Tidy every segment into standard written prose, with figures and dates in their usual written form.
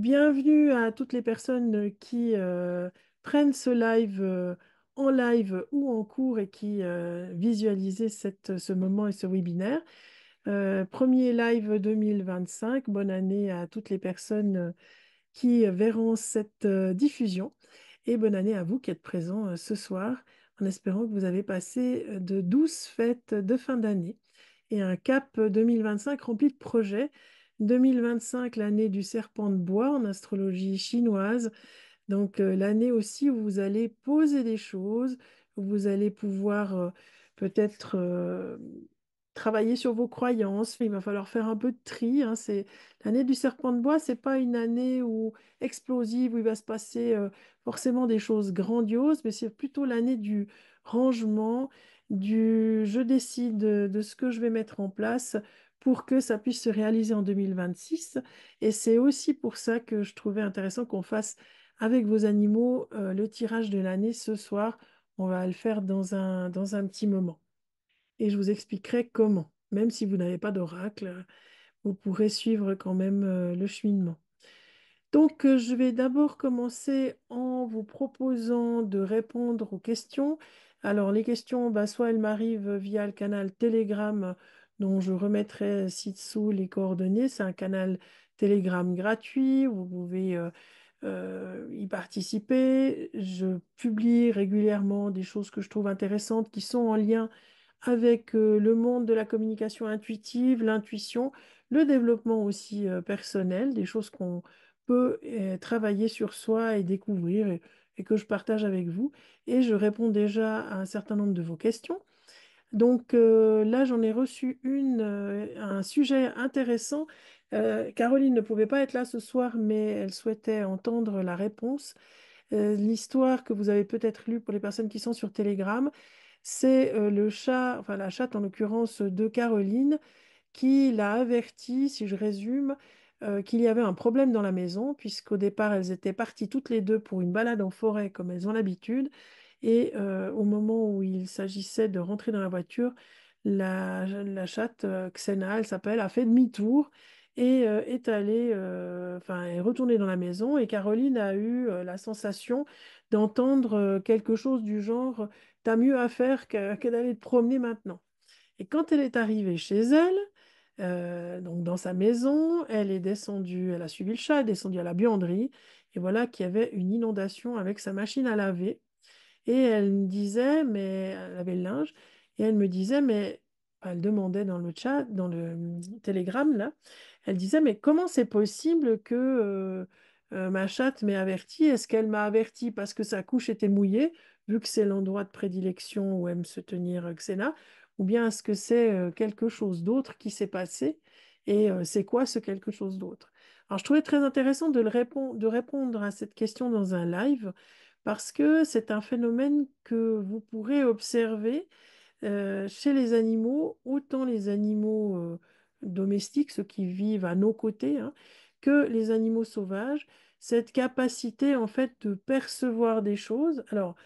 Bienvenue à toutes les personnes qui prennent ce live en live ou en cours et qui visualisaient ce moment et ce webinaire. Premier live 2025. Bonne année à toutes les personnes qui verront cette diffusion et bonne année à vous qui êtes présents ce soir en espérant que vous avez passé de douces fêtes de fin d'année et un cap 2025 rempli de projets. 2025, l'année du serpent de bois en astrologie chinoise. Donc l'année aussi où vous allez poser des choses, où vous allez pouvoir peut-être travailler sur vos croyances. Il va falloir faire un peu de tri, hein. C'est l'année du serpent de bois, c'est pas une année où explosive où il va se passer forcément des choses grandioses, mais c'est plutôt l'année du rangement, du je décide de ce que je vais mettre en place pour que ça puisse se réaliser en 2026. Et c'est aussi pour ça que je trouvais intéressant qu'on fasse avec vos animaux le tirage de l'année ce soir. On va le faire dans un petit moment. Et je vous expliquerai comment. Même si vous n'avez pas d'oracle, vous pourrez suivre quand même le cheminement. Donc, je vais d'abord commencer en vous proposant de répondre aux questions. Alors, les questions, bah, soit elles m'arrivent via le canal Telegram, dont je remettrai ci-dessous les coordonnées. C'est un canal Telegram gratuit. Vous pouvez y participer. Je publie régulièrement des choses que je trouve intéressantes qui sont en lien avec le monde de la communication intuitive, l'intuition, le développement aussi personnel, des choses qu'on peut travailler sur soi et découvrir et que je partage avec vous. Et je réponds déjà à un certain nombre de vos questions. Donc là, j'en ai reçu un sujet intéressant. Caroline ne pouvait pas être là ce soir, mais elle souhaitait entendre la réponse. L'histoire que vous avez peut-être lue pour les personnes qui sont sur Telegram, c'est le chat, enfin la chatte en l'occurrence de Caroline, qui l'a averti, si je résume, qu'il y avait un problème dans la maison, puisqu'au départ, elles étaient parties toutes les deux pour une balade en forêt, comme elles ont l'habitude. Et au moment où il s'agissait de rentrer dans la voiture, la chatte, Xena, elle s'appelle, a fait demi-tour et est allée, enfin, est retournée dans la maison. Et Caroline a eu la sensation d'entendre quelque chose du genre, t'as mieux à faire que d'aller te promener maintenant. Et quand elle est arrivée chez elle, donc dans sa maison, elle est descendue, elle a suivi le chat, elle est descendue à la buanderie, et voilà qu'il y avait une inondation avec sa machine à laver. Et elle me disait, mais elle avait le linge, et elle me disait, mais elle demandait dans le chat, dans le télégramme, là, elle disait, mais comment c'est possible que ma chatte m'ait averti? Est-ce qu'elle m'a averti parce que sa couche était mouillée, vu que c'est l'endroit de prédilection où aime se tenir Xena, ou bien est-ce que c'est quelque chose d'autre qui s'est passé? Et c'est quoi ce quelque chose d'autre? Alors, je trouvais très intéressant de répondre à cette question dans un live parce que c'est un phénomène que vous pourrez observer chez les animaux, autant les animaux domestiques, ceux qui vivent à nos côtés, hein, que les animaux sauvages, cette capacité en fait de percevoir des choses. Alors,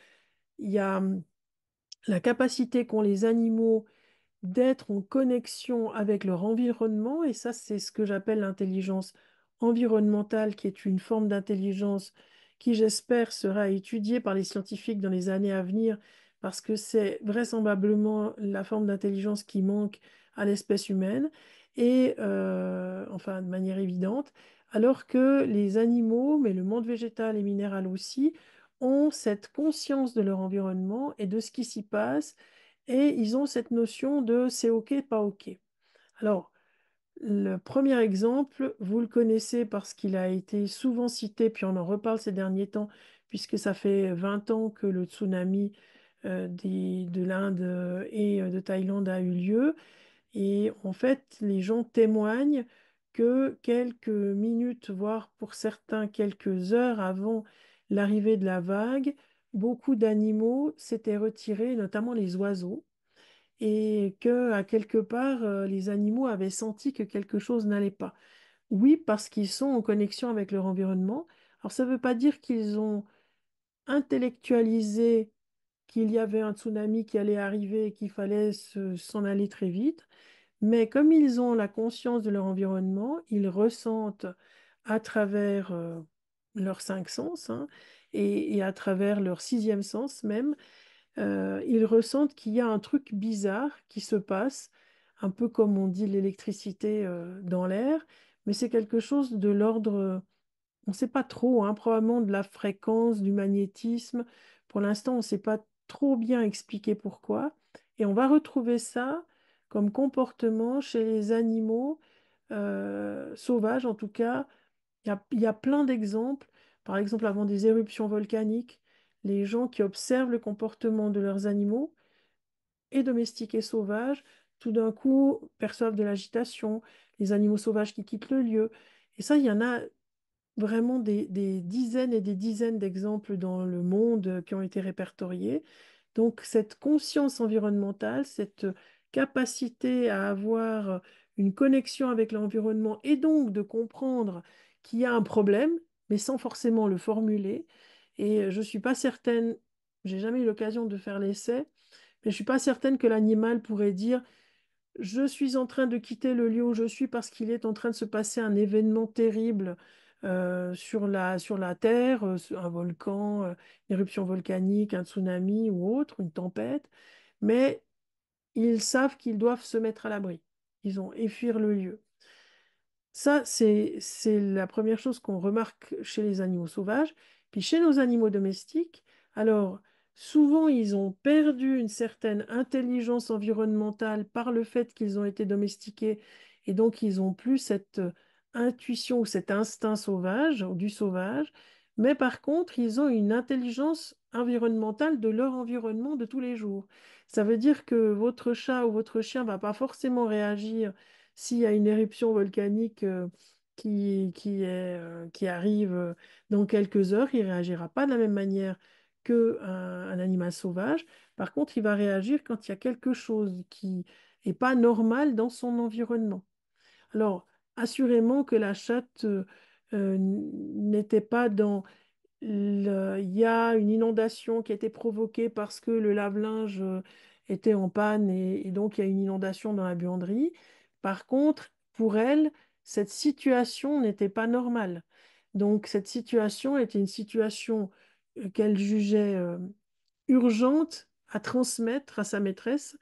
il y a la capacité qu'ont les animaux d'être en connexion avec leur environnement, et ça, c'est ce que j'appelle l'intelligence environnementale, qui est une forme d'intelligence qui, j'espère, sera étudiée par les scientifiques dans les années à venir, parce que c'est vraisemblablement la forme d'intelligence qui manque à l'espèce humaine, et enfin, de manière évidente, alors que les animaux, mais le monde végétal et minéral aussi, ont cette conscience de leur environnement et de ce qui s'y passe et ils ont cette notion de c'est OK, pas OK. Alors, le premier exemple, vous le connaissez parce qu'il a été souvent cité, puis on en reparle ces derniers temps, puisque ça fait 20 ans que le tsunami de l'Inde et de Thaïlande a eu lieu. Et en fait, les gens témoignent que quelques minutes, voire pour certains quelques heures avant l'arrivée de la vague, beaucoup d'animaux s'étaient retirés, notamment les oiseaux et que, à quelque part, les animaux avaient senti que quelque chose n'allait pas. Oui, parce qu'ils sont en connexion avec leur environnement. Alors, ça ne veut pas dire qu'ils ont intellectualisé qu'il y avait un tsunami qui allait arriver et qu'il fallait s'en aller très vite, mais comme ils ont la conscience de leur environnement, ils ressentent à travers leurs cinq sens, hein, et à travers leur sixième sens même, ils ressentent qu'il y a un truc bizarre qui se passe, un peu comme on dit l'électricité dans l'air, mais c'est quelque chose de l'ordre, on ne sait pas trop, hein, probablement de la fréquence, du magnétisme. Pour l'instant, on ne sait pas trop bien expliquer pourquoi. Et on va retrouver ça comme comportement chez les animaux sauvages, en tout cas. Il y a plein d'exemples. Par exemple, avant des éruptions volcaniques, les gens qui observent le comportement de leurs animaux, et domestiques et sauvages, tout d'un coup perçoivent de l'agitation, les animaux sauvages qui quittent le lieu. Et ça, il y en a vraiment des dizaines et des dizaines d'exemples dans le monde qui ont été répertoriés. Donc cette conscience environnementale, cette capacité à avoir une connexion avec l'environnement et donc de comprendre qu'il y a un problème, mais sans forcément le formuler. Et je ne suis pas certaine, j'ai jamais eu l'occasion de faire l'essai, mais je ne suis pas certaine que l'animal pourrait dire je suis en train de quitter le lieu où je suis parce qu'il est en train de se passer un événement terrible sur la Terre, un volcan, une éruption volcanique, un tsunami ou autre, une tempête. Mais ils savent qu'ils doivent se mettre à l'abri. Ils ont fuir le lieu. Ça, c'est la première chose qu'on remarque chez les animaux sauvages. Puis chez nos animaux domestiques, alors souvent ils ont perdu une certaine intelligence environnementale par le fait qu'ils ont été domestiqués et donc ils ont plus cette intuition ou cet instinct sauvage ou du sauvage. Mais par contre, ils ont une intelligence environnementale de leur environnement de tous les jours. Ça veut dire que votre chat ou votre chien va pas forcément réagir s'il y a une éruption volcanique qui arrive dans quelques heures, il ne réagira pas de la même manière qu'un animal sauvage. Par contre, il va réagir quand il y a quelque chose qui n'est pas normal dans son environnement. Alors, assurément que la chatte n'était pas dans il y a une inondation qui a été provoquée parce que le lave-linge était en panne et donc il y a une inondation dans la buanderie. Par contre, pour elle, cette situation n'était pas normale. Donc cette situation était une situation qu'elle jugeait urgente à transmettre à sa maîtresse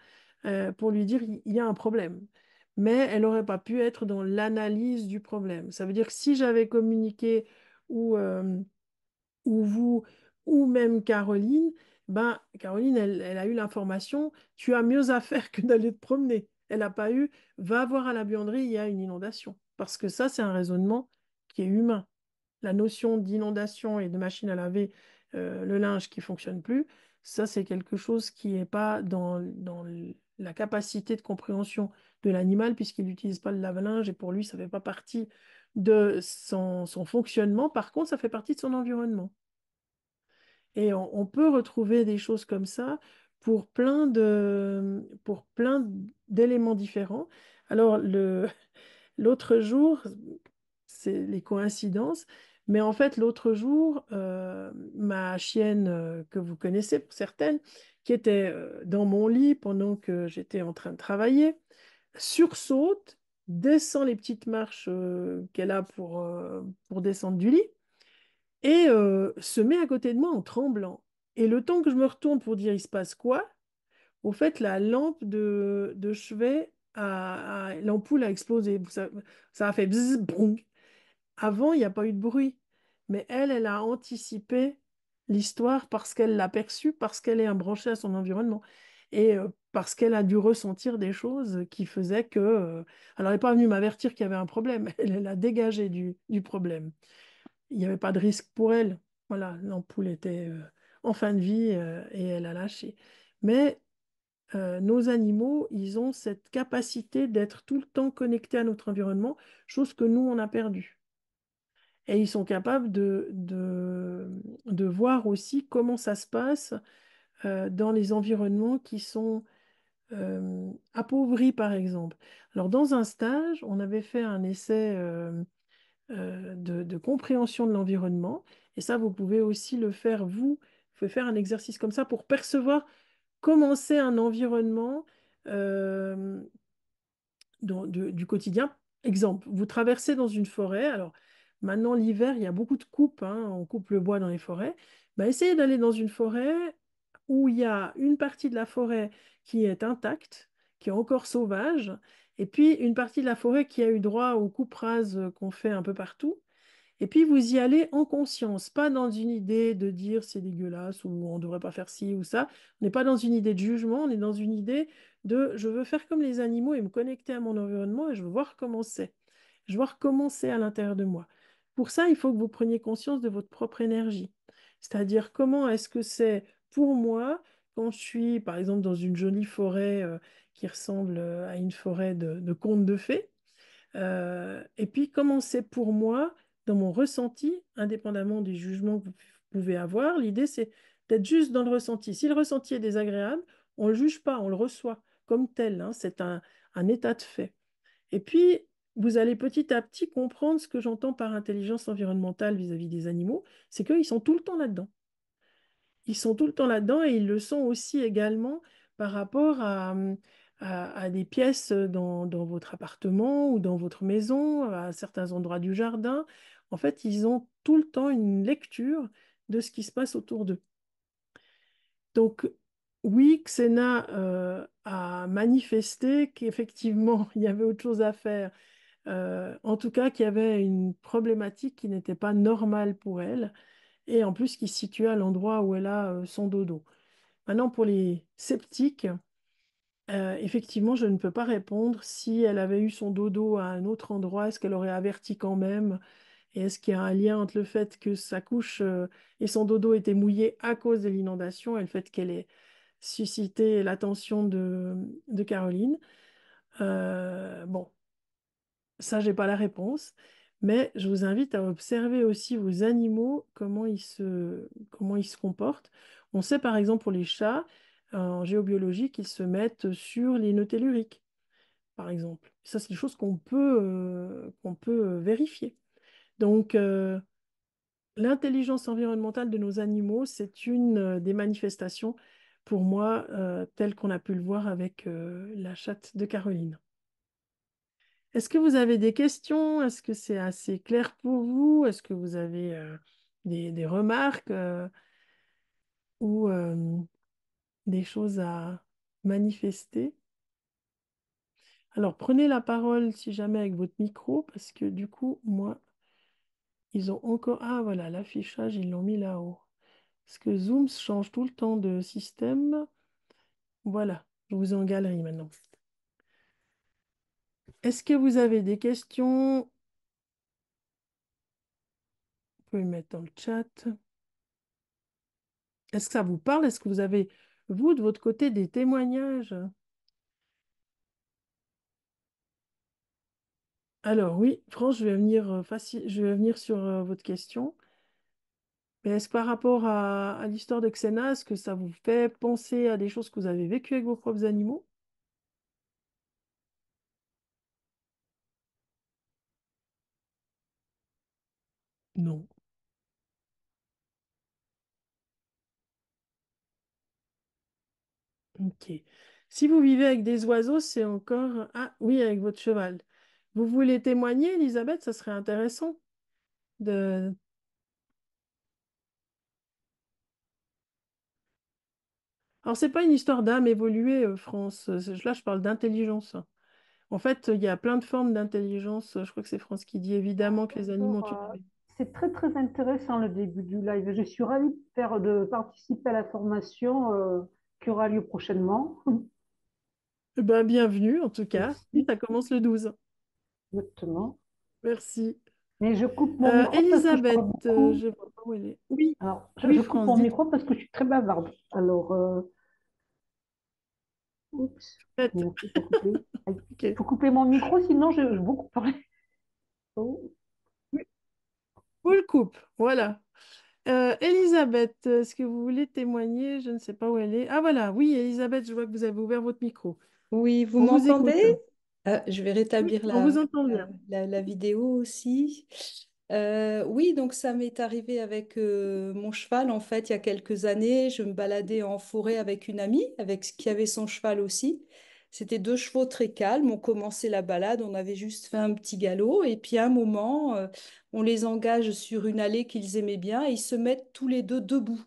pour lui dire il y a un problème. Mais elle n'aurait pas pu être dans l'analyse du problème. Ça veut dire que si j'avais communiqué ou vous, ou même Caroline, ben, Caroline, elle a eu l'information, tu as mieux à faire que d'aller te promener. Elle n'a pas eu, va voir à la buanderie, il y a une inondation. Parce que ça, c'est un raisonnement qui est humain. La notion d'inondation et de machine à laver le linge qui ne fonctionne plus, ça, c'est quelque chose qui n'est pas dans la capacité de compréhension de l'animal, puisqu'il n'utilise pas le lave-linge et pour lui, ça ne fait pas partie de son fonctionnement. Par contre, ça fait partie de son environnement. Et on peut retrouver des choses comme ça pour plein d'éléments différents. Alors, l'autre jour, c'est les coïncidences, mais en fait, l'autre jour, ma chienne, que vous connaissez pour certaines, qui était dans mon lit pendant que j'étais en train de travailler, sursaute, descend les petites marches qu'elle a pour descendre du lit et se met à côté de moi en tremblant. Et le temps que je me retourne pour dire il se passe quoi, au fait, la lampe de chevet, l'ampoule a explosé. Ça a fait bzzz, brung. Avant, il n'y a pas eu de bruit. Mais elle a anticipé l'histoire parce qu'elle l'a perçue, parce qu'elle est branchée à son environnement. Et parce qu'elle a dû ressentir des choses qui faisaient que... alors, elle n'est pas venue m'avertir qu'il y avait un problème. Elle a dégagé du problème. Il n'y avait pas de risque pour elle. Voilà, l'ampoule était en fin de vie et elle a lâché. Mais nos animaux, ils ont cette capacité d'être tout le temps connectés à notre environnement, chose que nous, on a perdue. Et ils sont capables de voir aussi comment ça se passe dans les environnements qui sont appauvris, par exemple. Alors, dans un stage, on avait fait un essai de compréhension de l'environnement. Et ça, vous pouvez aussi le faire, vous. Vous pouvez faire un exercice comme ça pour percevoir comment c'est un environnement du quotidien. Exemple, vous traversez dans une forêt. Alors, Maintenant, l'hiver, il y a beaucoup de coupes, hein, on coupe le bois dans les forêts. Bah, essayez d'aller dans une forêt où il y a une partie de la forêt qui est intacte, qui est encore sauvage, et puis une partie de la forêt qui a eu droit aux coupes rases qu'on fait un peu partout. Et puis vous y allez en conscience, pas dans une idée de dire c'est dégueulasse ou on ne devrait pas faire ci ou ça. On n'est pas dans une idée de jugement, on est dans une idée de je veux faire comme les animaux et me connecter à mon environnement et je veux voir comment c'est. Je veux voir comment c'est à l'intérieur de moi. Pour ça, il faut que vous preniez conscience de votre propre énergie. C'est-à-dire comment est-ce que c'est pour moi quand je suis par exemple dans une jolie forêt qui ressemble à une forêt de contes de fées. Et puis, comment c'est pour moi, dans mon ressenti, indépendamment des jugements que vous pouvez avoir, l'idée, c'est d'être juste dans le ressenti. Si le ressenti est désagréable, on ne le juge pas, on le reçoit comme tel, hein, c'est un état de fait. Et puis, vous allez petit à petit comprendre ce que j'entends par intelligence environnementale vis-à-vis des animaux, c'est qu'ils sont tout le temps là-dedans. Ils sont tout le temps là-dedans et ils le sont aussi également par rapport à des pièces dans votre appartement ou dans votre maison, à certains endroits du jardin. En fait, ils ont tout le temps une lecture de ce qui se passe autour d'eux. Donc, oui, Xena a manifesté qu'effectivement, il y avait autre chose à faire. En tout cas, qu'il y avait une problématique qui n'était pas normale pour elle et en plus qui se situait à l'endroit où elle a son dodo. Maintenant, pour les sceptiques, effectivement, je ne peux pas répondre si elle avait eu son dodo à un autre endroit, est-ce qu'elle aurait averti quand même? Et est-ce qu'il y a un lien entre le fait que sa couche et son dodo étaient mouillés à cause de l'inondation et le fait qu'elle ait suscité l'attention de Caroline? Bon, ça, j'ai pas la réponse, mais je vous invite à observer aussi vos animaux, comment ils se comportent. On sait par exemple pour les chats, en géobiologie, qu'ils se mettent sur les nœuds telluriques, par exemple. Ça, c'est des choses qu'on peut vérifier. Donc, l'intelligence environnementale de nos animaux, c'est une des manifestations, pour moi, telle qu'on a pu le voir avec la chatte de Caroline. Est-ce que vous avez des questions? Est-ce que c'est assez clair pour vous? Est-ce que vous avez des remarques ou des choses à manifester? Alors, prenez la parole si jamais avec votre micro, parce que du coup, moi, ils ont encore... Ah, voilà, l'affichage, ils l'ont mis là-haut. Parce que Zoom change tout le temps de système. Voilà, je vous ai en galerie maintenant. Est-ce que vous avez des questions? Vous pouvez le mettre dans le chat. Est-ce que ça vous parle? Est-ce que vous avez, vous, de votre côté, des témoignages? Alors oui, France, je vais venir je vais venir sur votre question. Mais est-ce que par rapport à l'histoire de Xena, est-ce que ça vous fait penser à des choses que vous avez vécues avec vos propres animaux? Non. Ok. Si vous vivez avec des oiseaux, c'est encore... Ah oui, avec votre cheval. Vous voulez témoigner, Elisabeth? Ça serait intéressant de... Alors, c'est pas une histoire d'âme évoluée, France. Là, je parle d'intelligence. En fait, il y a plein de formes d'intelligence. Je crois que c'est France qui dit évidemment que les animaux ont D'accord, une âme. c'est très très intéressant le début du live. Je suis ravie de participer à la formation qui aura lieu prochainement. Eh ben, bienvenue, en tout cas. Oui, Merci, ça commence le 12. exactement. Merci. Mais je coupe mon micro parce que je parle Elisabeth, beaucoup. je ne vois pas où elle est. Oui, Alors, oui, je coupe France, mon dites. micro parce que je suis très bavarde. Alors, oups, Faites. merci pour couper. Il Ok. faut couper mon micro, sinon je vais beaucoup parler. Oh, Oui, on le coupe. Voilà. Elisabeth, est-ce que vous voulez témoigner? Je ne sais pas où elle est. Ah voilà, oui, Elisabeth, je vois que vous avez ouvert votre micro. Oui, vous On vous m'entendez? écoute. Je vais Oui, rétablir on vous entend bien. la vidéo aussi. Oui, donc ça m'est arrivé avec mon cheval, en fait, il y a quelques années. Je me baladais en forêt avec une amie, qui avait son cheval aussi. C'était deux chevaux très calmes. On commençait la balade, on avait juste fait un petit galop. Et puis à un moment, on les engage sur une allée qu'ils aimaient bien et ils se mettent tous les deux debout,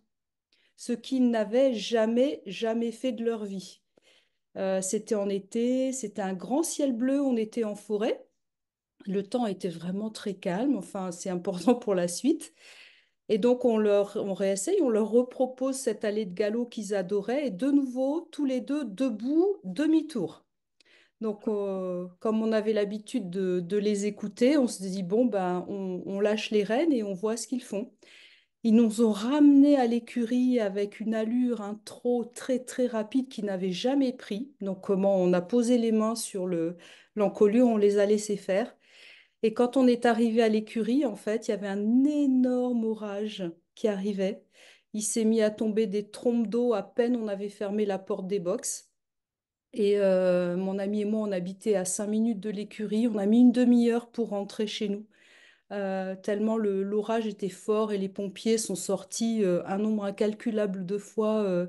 ce qu'ils n'avaient jamais, jamais fait de leur vie. C'était en été, c'était un grand ciel bleu, on était en forêt. Le temps était vraiment très calme, enfin c'est important pour la suite. Et donc on réessaye, on leur repropose cette allée de galop qu'ils adoraient et de nouveau, tous les deux debout, demi-tour. Donc comme on avait l'habitude de les écouter, on se dit bon ben on lâche les rênes et on voit ce qu'ils font. Ils nous ont ramenés à l'écurie avec une allure, un trot très très rapide qu'ils n'avaient jamais pris. Donc comment on a posé les mains sur l'encolure, on les a laissés faire. Et quand on est arrivé à l'écurie, en fait, il y avait un énorme orage qui arrivait. Il s'est mis à tomber des trompes d'eau à peine on avait fermé la porte des box. Et mon ami et moi, on habitait à 5 minutes de l'écurie. On a mis une demi-heure pour rentrer chez nous, tellement l'orage était fort et les pompiers sont sortis un nombre incalculable de fois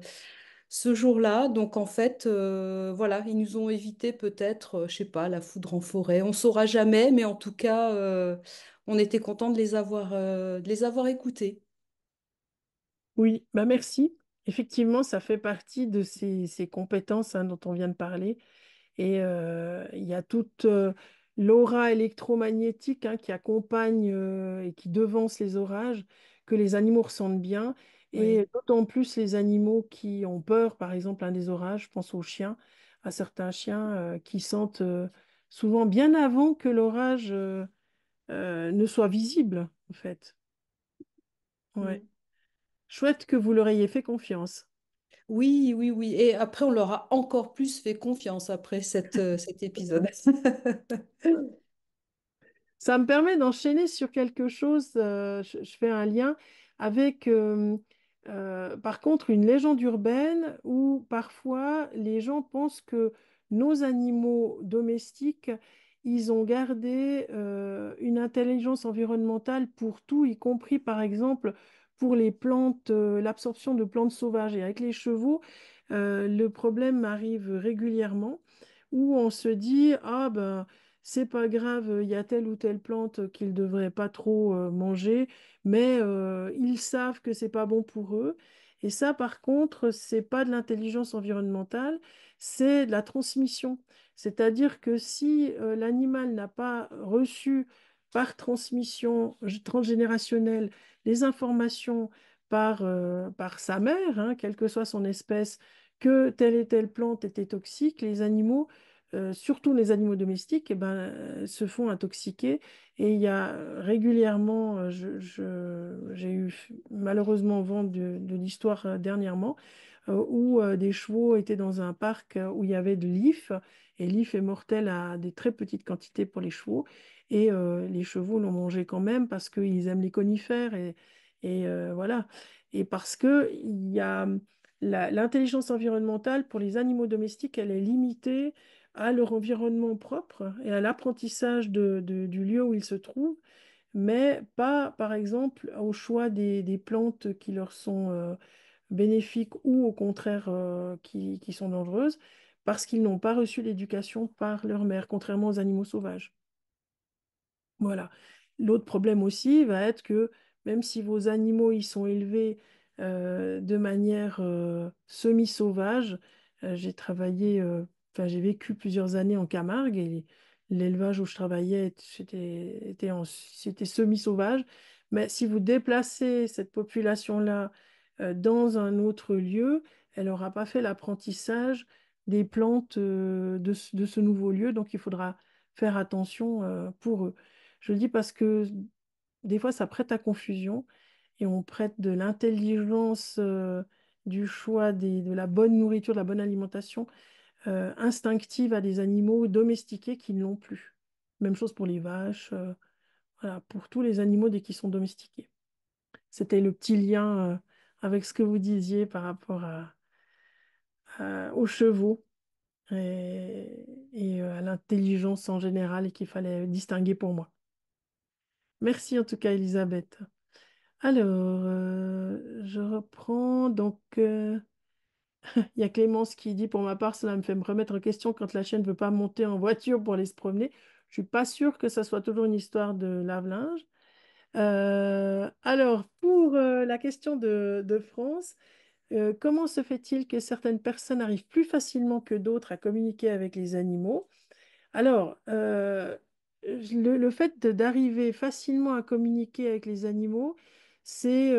ce jour-là. Donc en fait, voilà, ils nous ont évité peut-être, je sais pas, la foudre en forêt. On saura jamais, mais en tout cas, on était content de les avoir écoutés. Oui, bah merci. Effectivement, ça fait partie de ces compétences dont on vient de parler. Et il y a toute l'aura électromagnétique qui accompagne et qui devance les orages, que les animaux ressentent bien. Oui. Et d'autant plus les animaux qui ont peur, par exemple, des orages. Je pense aux chiens, à certains chiens qui sentent souvent bien avant que l'orage ne soit visible, en fait. Ouais. Mm. Chouette que vous leur ayez fait confiance. Oui, oui, oui. Et après, on leur a encore plus fait confiance après cet épisode. Ça me permet d'enchaîner sur quelque chose, je fais un lien avec, par contre, une légende urbaine où parfois les gens pensent que nos animaux domestiques, ils ont gardé une intelligence environnementale pour tout, y compris par exemple pour les plantes, l'absorption de plantes sauvages. Et avec les chevaux, le problème arrive régulièrement où on se dit, ah ben c'est pas grave, il y a telle ou telle plante qu'ils ne devraient pas trop manger, mais ils savent que c'est pas bon pour eux. Et ça, par contre, c'est pas de l'intelligence environnementale, c'est de la transmission. C'est-à-dire que si l'animal n'a pas reçu par transmission transgénérationnelle les informations par sa mère, quelle que soit son espèce, que telle et telle plante était toxique, les animaux surtout les animaux domestiques, eh ben, se font intoxiquer. Et il y a régulièrement, j'ai eu malheureusement vent de l'histoire dernièrement, où des chevaux étaient dans un parc où il y avait de l'if, et l'if est mortel à des très petites quantités pour les chevaux. Et les chevaux l'ont mangé quand même parce qu'ils aiment les conifères, et voilà. Et parce que il y a l'intelligence environnementale pour les animaux domestiques, elle est limitée à leur environnement propre et à l'apprentissage du lieu où ils se trouvent, mais pas, par exemple, au choix des plantes qui leur sont bénéfiques ou au contraire qui sont dangereuses, parce qu'ils n'ont pas reçu l'éducation par leur mère, contrairement aux animaux sauvages. Voilà. L'autre problème aussi va être que même si vos animaux ils sont élevés de manière semi-sauvage, j'ai travaillé, enfin j'ai vécu plusieurs années en Camargue et l'élevage où je travaillais c'était semi-sauvage. Mais si vous déplacez cette population-là dans un autre lieu, elle n'aura pas fait l'apprentissage des plantes de ce nouveau lieu, donc il faudra faire attention pour eux. Je le dis parce que des fois, ça prête à confusion et on prête de l'intelligence du choix de la bonne nourriture, de la bonne alimentation instinctive à des animaux domestiqués qui ne l'ont plus. Même chose pour les vaches, voilà, pour tous les animaux dès qu'ils sont domestiqués. C'était le petit lien avec ce que vous disiez par rapport aux chevaux et à l'intelligence en général et qu'il fallait distinguer pour moi. Merci en tout cas, Elisabeth. Alors, je reprends donc. Il y a Clémence qui dit, pour ma part, cela me fait me remettre en question quand la chienne ne veut pas monter en voiture pour aller se promener. Je suis pas sûre que ça soit toujours une histoire de lave-linge. Alors, pour la question de France, comment se fait-il que certaines personnes arrivent plus facilement que d'autres à communiquer avec les animaux? Alors, le fait d'arriver facilement à communiquer avec les animaux, c'est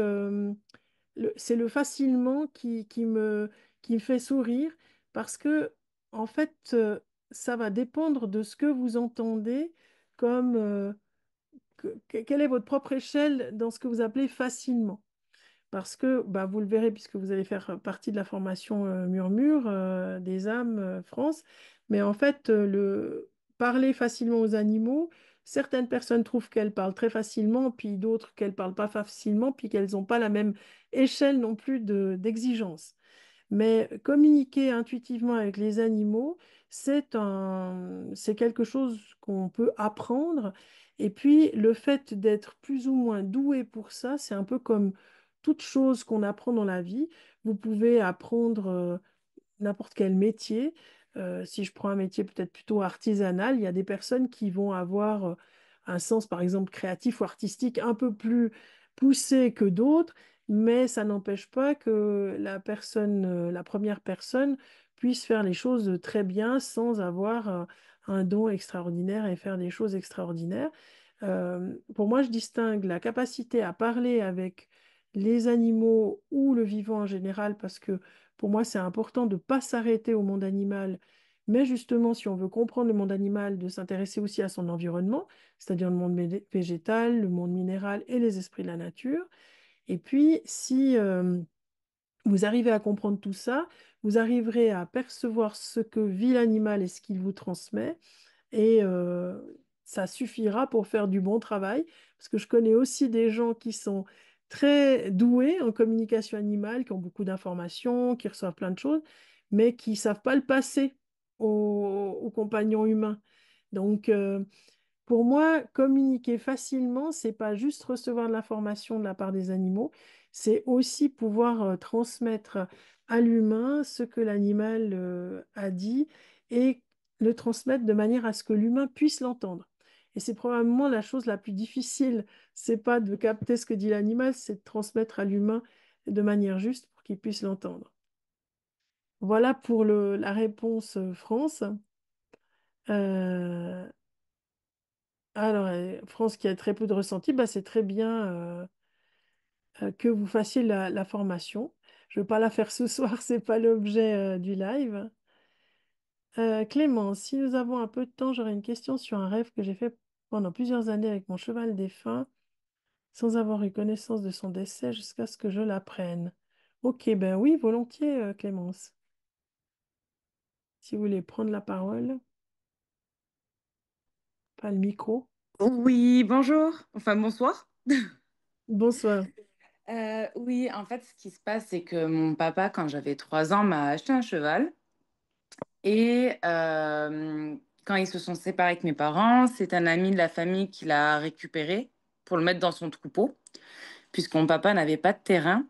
c'est le facilement qui me fait sourire parce que, en fait, ça va dépendre de ce que vous entendez comme quelle est votre propre échelle dans ce que vous appelez facilement. Parce que, bah, vous le verrez, puisque vous allez faire partie de la formation Murmure des âmes France, mais en fait, parler facilement aux animaux, certaines personnes trouvent qu'elles parlent très facilement, puis d'autres qu'elles parlent pas facilement, puis qu'elles n'ont pas la même échelle non plus d'exigence. Mais communiquer intuitivement avec les animaux, c'est quelque chose qu'on peut apprendre. Et puis, le fait d'être plus ou moins doué pour ça, c'est un peu comme toute chose qu'on apprend dans la vie. Vous pouvez apprendre n'importe quel métier. Si je prends un métier peut-être plutôt artisanal, il y a des personnes qui vont avoir un sens, par exemple, créatif ou artistique un peu plus poussé que d'autres, mais ça n'empêche pas que la personne, la première personne, puisse faire les choses très bien sans avoir un don extraordinaire et faire des choses extraordinaires. Pour moi, je distingue la capacité à parler avec les animaux ou le vivant en général, parce que pour moi, c'est important de ne pas s'arrêter au monde animal, mais justement, si on veut comprendre le monde animal, de s'intéresser aussi à son environnement, c'est-à-dire le monde végétal, le monde minéral et les esprits de la nature. Et puis, si vous arrivez à comprendre tout ça, vous arriverez à percevoir ce que vit l'animal et ce qu'il vous transmet. Et ça suffira pour faire du bon travail, parce que je connais aussi des gens qui sont très doués en communication animale, qui ont beaucoup d'informations, qui reçoivent plein de choses, mais qui ne savent pas le passer aux compagnons humains. Donc, pour moi, communiquer facilement, c'est pas juste recevoir de l'information de la part des animaux, c'est aussi pouvoir transmettre à l'humain ce que l'animal a dit et le transmettre de manière à ce que l'humain puisse l'entendre. Et c'est probablement la chose la plus difficile, c'est pas de capter ce que dit l'animal, c'est de transmettre à l'humain de manière juste pour qu'il puisse l'entendre. Voilà pour la réponse France. Euh, Alors, France qui a très peu de ressenti, bah, c'est très bien que vous fassiez la formation. Je ne vais pas la faire ce soir, c'est pas l'objet du live. Clément, si nous avons un peu de temps, j'aurais une question sur un rêve que j'ai fait pendant plusieurs années avec mon cheval défunt, sans avoir eu connaissance de son décès jusqu'à ce que je l'apprenne. Ok, ben oui, volontiers, Clémence. Si vous voulez prendre la parole, pas le micro. Oui, bonjour. Enfin, bonsoir. Bonsoir. Oui, en fait, ce qui se passe, c'est que mon papa, quand j'avais 3 ans, m'a acheté un cheval. Et quand ils se sont séparés avec mes parents, c'est un ami de la famille qui l'a récupéré pour le mettre dans son troupeau, puisque mon papa n'avait pas de terrain.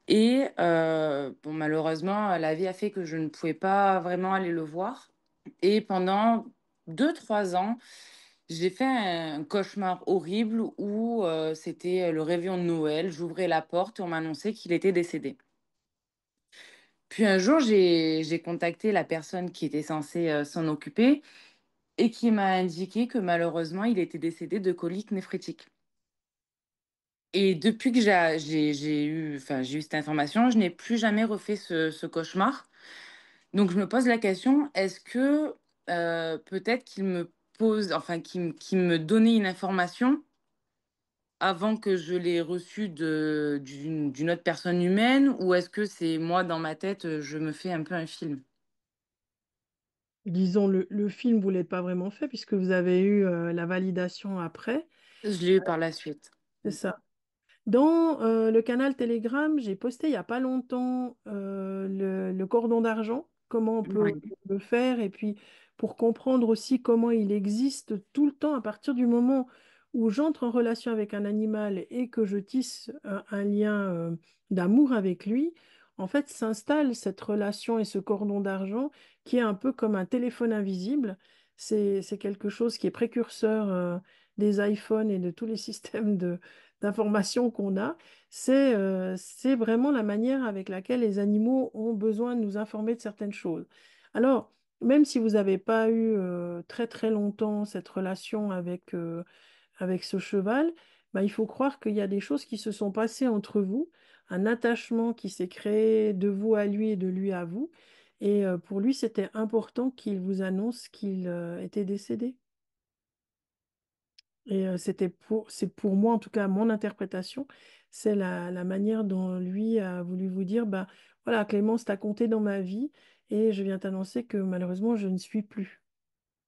Et bon, malheureusement, la vie a fait que je ne pouvais pas vraiment aller le voir. Et pendant 2, 3 ans, j'ai fait un cauchemar horrible où c'était le réveillon de Noël. J'ouvrais la porte et on m'annonçait qu'il était décédé. Puis un jour, j'ai contacté la personne qui était censée s'en occuper et qui m'a indiqué que malheureusement, il était décédé de colique néphrétique. Et depuis que j'ai eu cette information, je n'ai plus jamais refait ce cauchemar. Donc je me pose la question, est-ce que peut-être qu'il me pose, enfin qu'il me donnait une information avant que je l'ai reçue d'une autre personne humaine, ou est-ce que c'est moi dans ma tête, je me fais un peu un film? Disons, le film, vous ne l'avez pas vraiment fait puisque vous avez eu la validation après. Je l'ai eu par la suite. C'est ça. Dans le canal Telegram, j'ai posté il n'y a pas longtemps le cordon d'argent, comment on peut Oui. le faire, et puis pour comprendre aussi comment il existe tout le temps à partir du moment où j'entre en relation avec un animal et que je tisse un lien d'amour avec lui. en fait, s'installe cette relation et ce cordon d'argent qui est un peu comme un téléphone invisible. C'est quelque chose qui est précurseur des iPhones et de tous les systèmes d'information qu'on a. C'est vraiment la manière avec laquelle les animaux ont besoin de nous informer de certaines choses. Alors, même si vous n'avez pas eu très très longtemps cette relation avec ce cheval, bah, il faut croire qu'il y a des choses qui se sont passées entre vous, un attachement qui s'est créé de vous à lui et de lui à vous. Et pour lui, c'était important qu'il vous annonce qu'il était décédé. Et c'est pour moi, en tout cas, mon interprétation, c'est la manière dont lui a voulu vous dire, bah voilà, Clémence, t'as compté dans ma vie et je viens t'annoncer que malheureusement, je ne suis plus.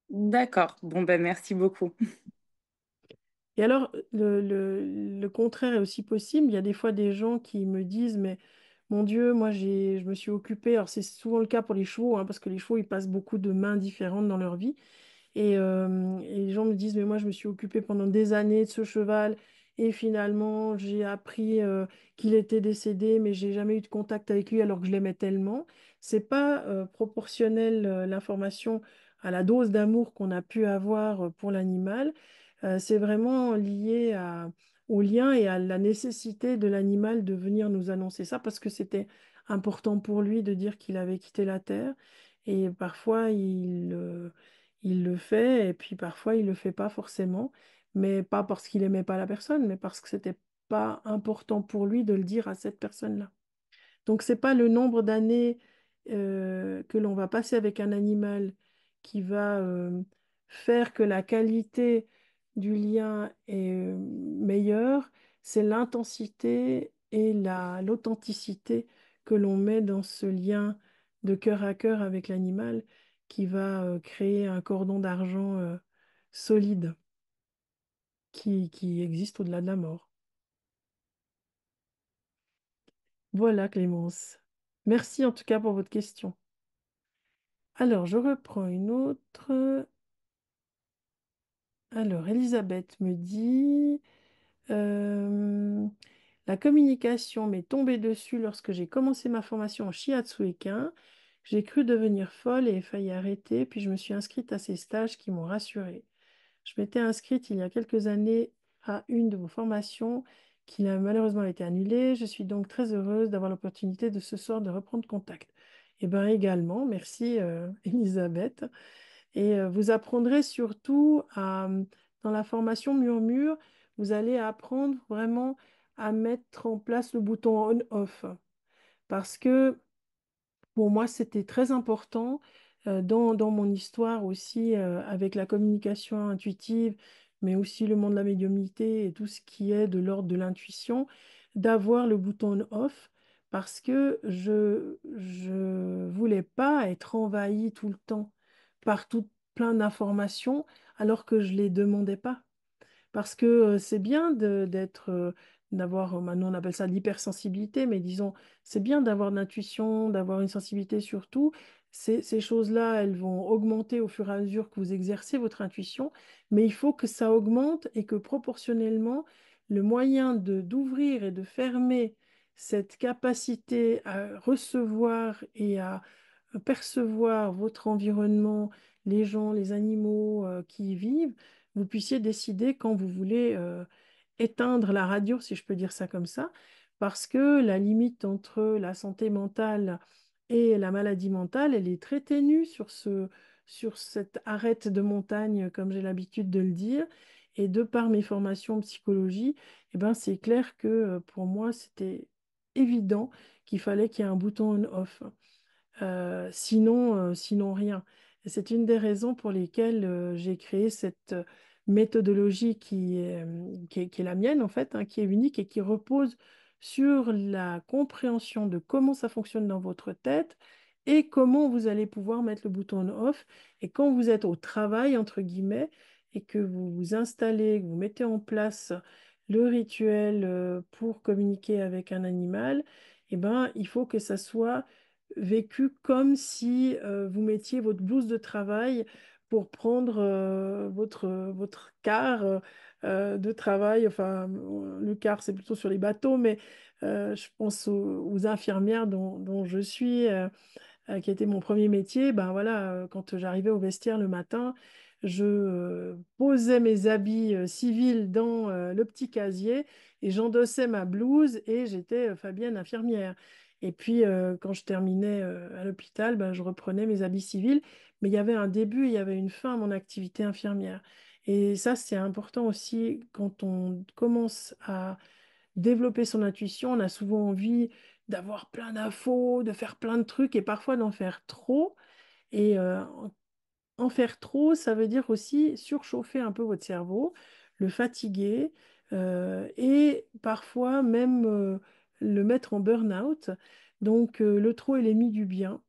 D'accord. Bon, ben merci beaucoup. Et alors, le contraire est aussi possible. Il y a des fois des gens qui me disent, mais mon Dieu, moi, je me suis occupée. Alors, c'est souvent le cas pour les chevaux, hein, parce que les chevaux, ils passent beaucoup de mains différentes dans leur vie. Et les gens me disent, mais moi, je me suis occupée pendant des années de ce cheval. Et finalement, j'ai appris qu'il était décédé, mais j'ai jamais eu de contact avec lui alors que je l'aimais tellement. C'est pas proportionnel l'information à la dose d'amour qu'on a pu avoir pour l'animal. C'est vraiment lié au lien et à la nécessité de l'animal de venir nous annoncer ça parce que c'était important pour lui de dire qu'il avait quitté la terre. Et parfois, il le fait et puis parfois, il le fait pas forcément, mais pas parce qu'il aimait pas la personne, mais parce que c'était pas important pour lui de le dire à cette personne-là. Donc, c'est pas le nombre d'années que l'on va passer avec un animal qui va faire que la qualité du lien est meilleure, c'est l'intensité et l'authenticité que l'on met dans ce lien de cœur à cœur avec l'animal qui va créer un cordon d'argent solide qui existe au-delà de la mort. Voilà, Clémence. Merci en tout cas pour votre question. Alors, je reprends une autre. Alors, Elisabeth me dit, euh, la communication m'est tombée dessus lorsque j'ai commencé ma formation en shiatsu équin. J'ai cru devenir folle et ai failli arrêter, puis je me suis inscrite à ces stages qui m'ont rassurée. Je m'étais inscrite il y a quelques années à une de vos formations qui a malheureusement été annulée. Je suis donc très heureuse d'avoir l'opportunité de ce soir de reprendre contact. Et bien également, merci Elisabeth. Et vous apprendrez surtout dans la formation Murmure, vous allez apprendre vraiment à mettre en place le bouton on-off. Parce que pour moi, c'était très important dans mon histoire aussi avec la communication intuitive, mais aussi le monde de la médiumnité et tout ce qui est de l'ordre de l'intuition, d'avoir le bouton on-off parce que je voulais pas être envahie tout le temps par tout plein d'informations alors que je les demandais pas. Parce que c'est bien d'avoir, maintenant on appelle ça l'hypersensibilité, mais disons, c'est bien d'avoir de l'intuition, d'avoir une sensibilité surtout. Ces choses-là, elles vont augmenter au fur et à mesure que vous exercez votre intuition, mais il faut que ça augmente et que proportionnellement, le moyen d'ouvrir et de fermer cette capacité à recevoir et à percevoir votre environnement, les gens, les animaux qui y vivent, vous puissiez décider quand vous voulez éteindre la radio, si je peux dire ça comme ça, parce que la limite entre la santé mentale et la maladie mentale, elle est très ténue sur cette arête de montagne, comme j'ai l'habitude de le dire. Et de par mes formations en psychologie, eh ben, c'est clair que pour moi, c'était évident qu'il fallait qu'il y ait un bouton on-off. Sinon rien. Et c'est une des raisons pour lesquelles j'ai créé cette méthodologie qui est la mienne, en fait, hein, qui est unique et qui repose sur la compréhension de comment ça fonctionne dans votre tête et comment vous allez pouvoir mettre le bouton off. Et quand vous êtes au travail, entre guillemets, et que vous vous installez, que vous mettez en place le rituel pour communiquer avec un animal, eh ben, il faut que ça soit vécu comme si vous mettiez votre blouse de travail pour prendre votre car de travail. Enfin, le quart, c'est plutôt sur les bateaux, mais je pense aux infirmières dont je suis. Qui était mon premier métier, ben voilà, quand j'arrivais au vestiaire le matin, je posais mes habits civils dans le petit casier et j'endossais ma blouse et j'étais Fabienne infirmière. Et puis, quand je terminais à l'hôpital, ben, je reprenais mes habits civils. Mais il y avait un début, il y avait une fin à mon activité infirmière. Et ça, c'est important aussi quand on commence à développer son intuition. On a souvent envie d'avoir plein d'infos, de faire plein de trucs et parfois d'en faire trop. Et en faire trop, ça veut dire aussi surchauffer un peu votre cerveau, le fatiguer et parfois même le mettre en burn-out. Donc le trop est l'ennemi du bien.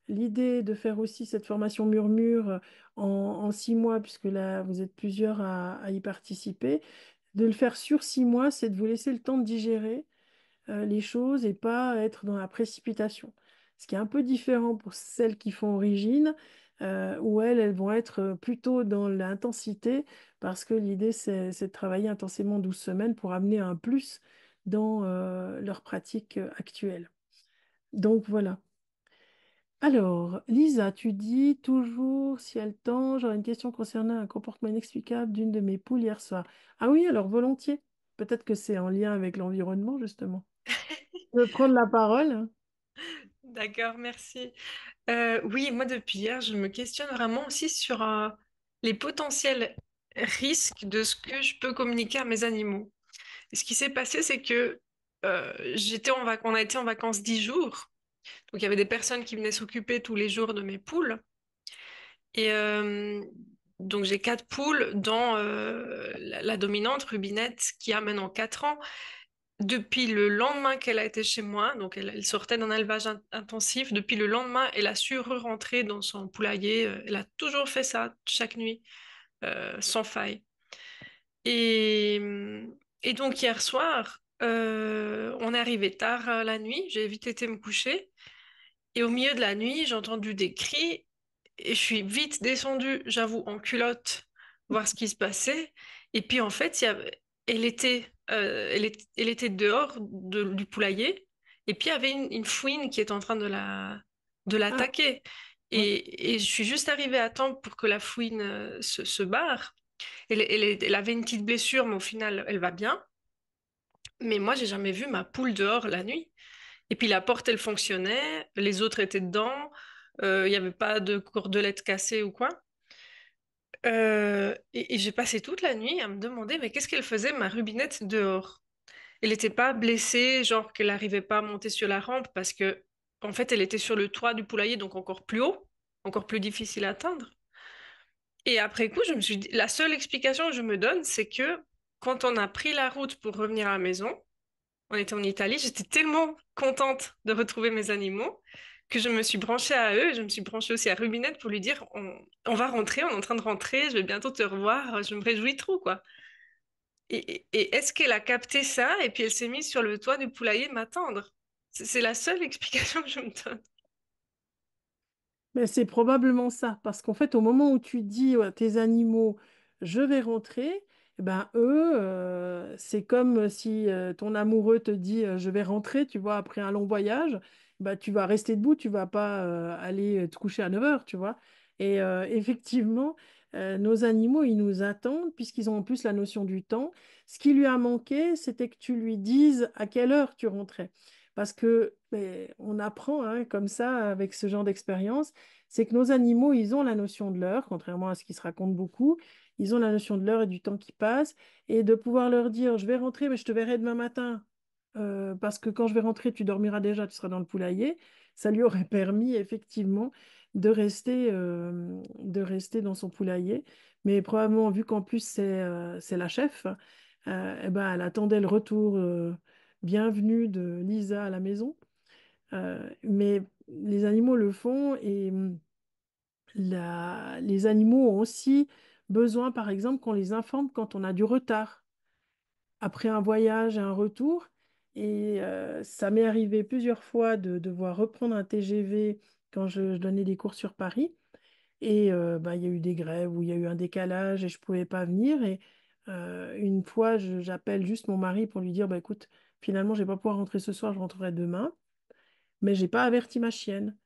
L'idée de faire aussi cette formation murmure en 6 mois, puisque là vous êtes plusieurs à y participer, de le faire sur 6 mois, c'est de vous laisser le temps de digérer les choses et pas être dans la précipitation. Ce qui est un peu différent pour celles qui font origine, où elles vont être plutôt dans l'intensité, parce que l'idée, c'est de travailler intensément 12 semaines pour amener un plus dans leur pratique actuelle. Donc voilà. Alors, Lisa, tu dis toujours, si elle tend, j'aurais une question concernant un comportement inexplicable d'une de mes poules hier soir. Ah oui, alors volontiers. Peut-être que c'est en lien avec l'environnement, justement. Je veux prendre la parole. D'accord, merci. Oui, moi depuis hier, je me questionne vraiment aussi sur les potentiels risques de ce que je peux communiquer à mes animaux. Et ce qui s'est passé, c'est que on a été en vacances 10 jours. Donc il y avait des personnes qui venaient s'occuper tous les jours de mes poules. Et donc j'ai 4 poules, dont la dominante, Rubinette, qui a maintenant 4 ans. Depuis le lendemain qu'elle a été chez moi, donc elle sortait d'un élevage intensif, depuis le lendemain, elle a su re-rentrer dans son poulailler. Elle a toujours fait ça chaque nuit, sans faille. Et, et donc hier soir, on est arrivé tard la nuit, j'ai vite été me coucher. Et au milieu de la nuit, j'ai entendu des cris et je suis vite descendue, j'avoue, en culotte, voir ce qui se passait. Et puis en fait, elle était dehors du poulailler. Et puis il y avait une fouine qui est en train de Ah, l'attaquer. ouais. Et je suis juste arrivée à temps pour que la fouine se barre. Elle avait une petite blessure, mais au final, elle va bien. Mais moi, j'ai jamais vu ma poule dehors la nuit. Et puis la porte, elle fonctionnait, les autres étaient dedans, il n'y avait pas de cordelette cassée ou quoi. Et j'ai passé toute la nuit à me demander, mais qu'est-ce qu'elle faisait, ma Rubinette, dehors? Elle n'était pas blessée, genre qu'elle n'arrivait pas à monter sur la rampe, parce que, en fait, elle était sur le toit du poulailler, donc encore plus haut, encore plus difficile à atteindre. Et après coup, je me suis dit, la seule explication que je me donne, c'est que quand on a pris la route pour revenir à la maison, on était en Italie, j'étais tellement contente de retrouver mes animaux que je me suis branchée à eux, et je me suis branchée aussi à Rubinette pour lui dire on va rentrer, on est en train de rentrer, je vais bientôt te revoir, je me réjouis trop, quoi. Et est-ce qu'elle a capté ça et puis elle s'est mise sur le toit du poulailler m'attendre? C'est la seule explication que je me donne. Mais c'est probablement ça, parce qu'en fait, au moment où tu dis à tes animaux, je vais rentrer, eh ben, eux, c'est comme si ton amoureux te dit, je vais rentrer, tu vois, après un long voyage, bah, tu vas rester debout, tu vas pas aller te coucher à 9 heures, tu vois. Et effectivement, nos animaux, ils nous attendent, puisqu'ils ont en plus la notion du temps. Ce qui lui a manqué, c'était que tu lui dises à quelle heure tu rentrais. Parce que ben, on apprend hein, comme ça, avec ce genre d'expérience, c'est que nos animaux, ils ont la notion de l'heure, contrairement à ce qui se raconte beaucoup. Ils ont la notion de l'heure et du temps qui passe. Et de pouvoir leur dire, je vais rentrer, mais je te verrai demain matin. Parce que quand je vais rentrer, tu dormiras déjà, tu seras dans le poulailler. Ça lui aurait permis effectivement de rester dans son poulailler. Mais probablement, vu qu'en plus c'est la chef, eh ben, elle attendait le retour bienvenu de Lisa à la maison. Mais les animaux le font et les animaux ont aussi besoin, par exemple, qu'on les informe quand on a du retard après un voyage et un retour. Et ça m'est arrivé plusieurs fois de devoir reprendre un TGV quand je donnais des cours sur Paris. Et bah, il y a eu des grèves où il y a eu un décalage et je ne pouvais pas venir. Et Une fois, j'appelle juste mon mari pour lui dire, bah, écoute, finalement, je vais pas pouvoir rentrer ce soir, je rentrerai demain, mais j'ai pas averti ma chienne.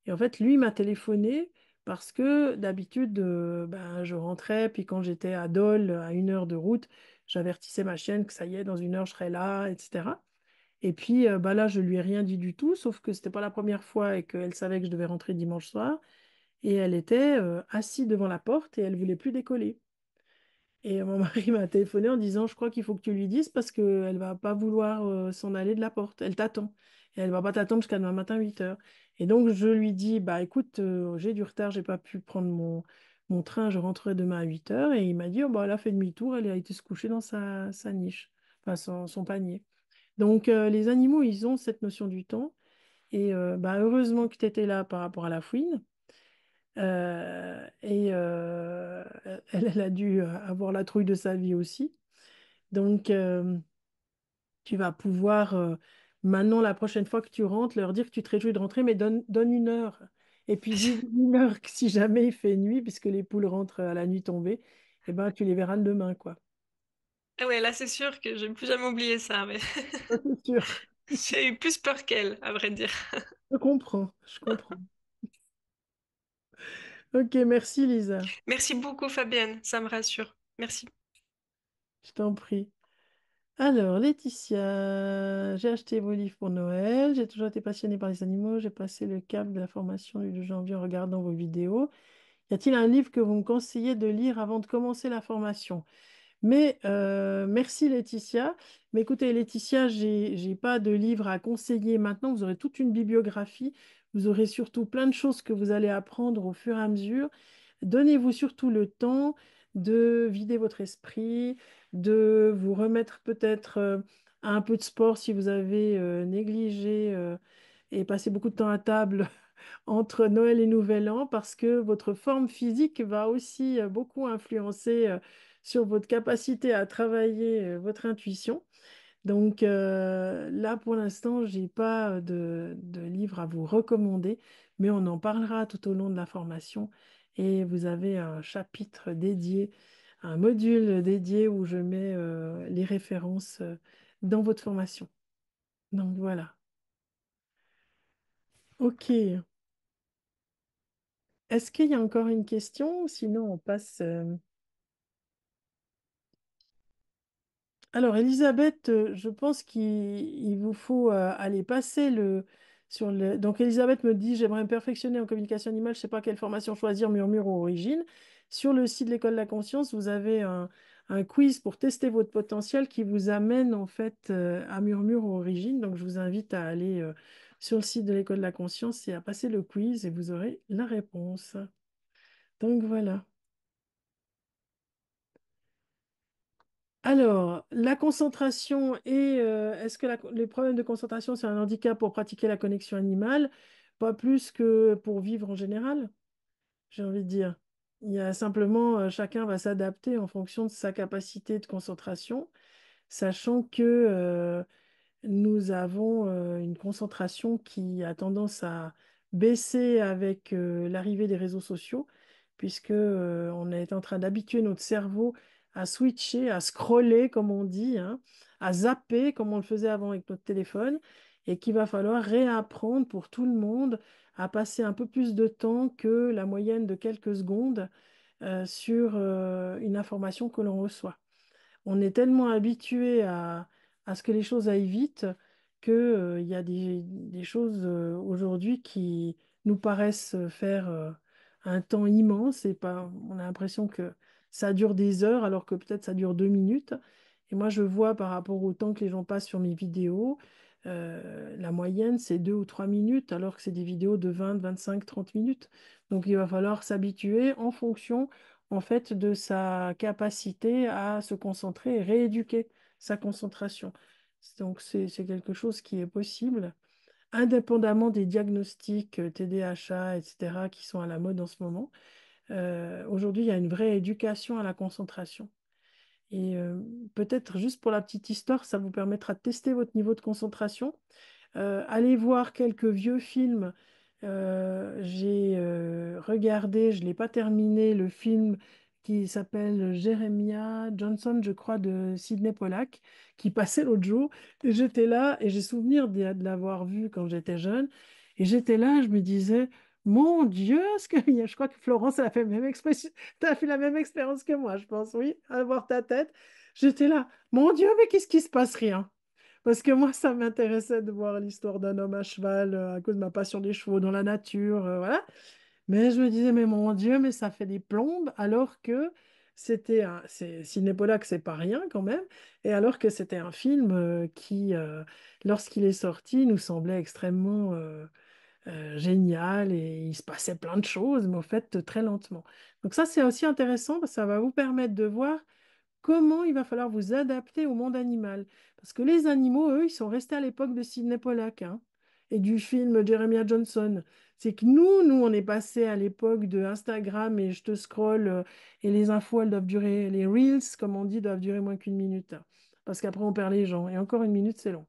Et en fait, lui m'a téléphoné parce que d'habitude, ben, je rentrais, puis quand j'étais à Dole, à 1 heure de route, j'avertissais ma chienne que ça y est, dans 1 heure, je serai là, etc. Et puis bah là, je lui ai rien dit du tout, sauf que c'était pas la première fois et qu'elle savait que je devais rentrer dimanche soir. Et elle était assise devant la porte et elle voulait plus décoller. Et mon mari m'a téléphoné en disant, je crois qu'il faut que tu lui dises parce qu'elle va pas vouloir s'en aller de la porte. Elle t'attend. Et elle va pas t'attendre jusqu'à demain matin 8 heures. Et donc je lui dis, bah écoute, j'ai du retard, j'ai pas pu prendre mon train, je rentrerai demain à 8 heures. Et il m'a dit, oh, bah, elle a fait demi-tour, elle a été se coucher dans sa niche, enfin son panier. Donc les animaux, ils ont cette notion du temps. Et bah, heureusement que tu étais là par rapport à la fouine. Elle a dû avoir la trouille de sa vie aussi. Donc, tu vas pouvoir, maintenant, la prochaine fois que tu rentres, leur dire que tu te réjouis de rentrer, mais donne 1 heure. Et puis, dis 1 heure que si jamais il fait nuit, puisque les poules rentrent à la nuit tombée, eh ben, tu les verras le demain, quoi. Ah ouais, là, c'est sûr que je vais plus jamais oublier ça, mais Ça, c'est sûr. j'ai eu plus peur qu'elle, à vrai dire. Je comprends, je comprends. Ok, merci Lisa. Merci beaucoup, Fabienne, ça me rassure. Merci. Je t'en prie. Alors, Laetitia, j'ai acheté vos livres pour Noël. J'ai toujours été passionnée par les animaux. J'ai passé le cap de la formation du 2 janvier en regardant vos vidéos. Y a-t-il un livre que vous me conseillez de lire avant de commencer la formation? Mais merci Laetitia. Mais écoutez, Laetitia, j'ai pas de livre à conseiller maintenant. Vous aurez toute une bibliographie. Vous aurez surtout plein de choses que vous allez apprendre au fur et à mesure. Donnez-vous surtout le temps de vider votre esprit, de vous remettre peut-être à un peu de sport si vous avez négligé et passé beaucoup de temps à table entre Noël et Nouvel An, parce que votre forme physique va aussi beaucoup influencer sur votre capacité à travailler votre intuition. Donc là, pour l'instant, je n'ai pas de livre à vous recommander, mais on en parlera tout au long de la formation. Et vous avez un chapitre dédié, un module dédié où je mets les références dans votre formation. Donc voilà. OK. Est-ce qu'il y a encore une question? Sinon, on passe. Alors, Elisabeth, je pense qu'il vous faut aller passer sur le. Donc, Elisabeth me dit, j'aimerais me perfectionner en communication animale, je ne sais pas quelle formation choisir, Murmure ou Origine. Sur le site de l'École de la conscience, vous avez un quiz pour tester votre potentiel qui vous amène en fait à Murmure ou Origine. Donc, je vous invite à aller sur le site de l'École de la conscience et à passer le quiz et vous aurez la réponse. Donc, voilà. Alors, la concentration et est-ce que les problèmes de concentration, c'est un handicap pour pratiquer la connexion animale? Pas plus que pour vivre en général, j'ai envie de dire. Il y a simplement, chacun va s'adapter en fonction de sa capacité de concentration, sachant que nous avons une concentration qui a tendance à baisser avec l'arrivée des réseaux sociaux, puisque on est en train d'habituer notre cerveau à switcher, à scroller, comme on dit, hein, à zapper, comme on le faisait avant avec notre téléphone, et qu'il va falloir réapprendre pour tout le monde à passer un peu plus de temps que la moyenne de quelques secondes sur une information que l'on reçoit. On est tellement habitué à ce que les choses aillent vite que, il y a des choses aujourd'hui qui nous paraissent faire un temps immense et pas, on a l'impression que ça dure des heures alors que peut-être ça dure 2 minutes. Et moi, je vois par rapport au temps que les gens passent sur mes vidéos, la moyenne, c'est 2 ou 3 minutes alors que c'est des vidéos de 20, 25, 30 minutes. Donc, il va falloir s'habituer en fonction en fait de sa capacité à se concentrer et rééduquer sa concentration. Donc c'est quelque chose qui est possible, indépendamment des diagnostics TDAH, etc., qui sont à la mode en ce moment. Aujourd'hui, il y a une vraie éducation à la concentration. Et peut-être juste pour la petite histoire, ça vous permettra de tester votre niveau de concentration. Allez voir quelques vieux films. J'ai regardé, je ne l'ai pas terminé, le film qui s'appelle Jeremiah Johnson, je crois, de Sidney Pollack, qui passait l'autre jour. Et j'étais là, et j'ai souvenir de l'avoir vu quand j'étais jeune. Et j'étais là, je me disais, mon Dieu, je crois que Florence a fait la même expression, t'as fait la même expérience que moi, je pense, oui, à voir ta tête. J'étais là, mon Dieu, mais qu'est-ce qui se passe? Rien. Parce que moi, ça m'intéressait de voir l'histoire d'un homme à cheval à cause de ma passion des chevaux dans la nature, voilà. Mais je me disais, mais mon Dieu, mais ça fait des plombes, alors que Sidney Pollack, c'est pas rien quand même, et alors que c'était un film qui, lorsqu'il est sorti, nous semblait extrêmement génial et il se passait plein de choses, mais au fait, très lentement. Donc ça, c'est aussi intéressant parce que ça va vous permettre de voir comment il va falloir vous adapter au monde animal. Parce que les animaux, eux, ils sont restés à l'époque de Sidney Pollack, hein, et du film Jeremiah Johnson. C'est que nous, on est passé à l'époque de Instagram et je te scrolle et les infos, elles doivent durer, les reels, comme on dit, doivent durer moins qu'une minute. Parce qu'après, on perd les gens. Et encore une minute, c'est long.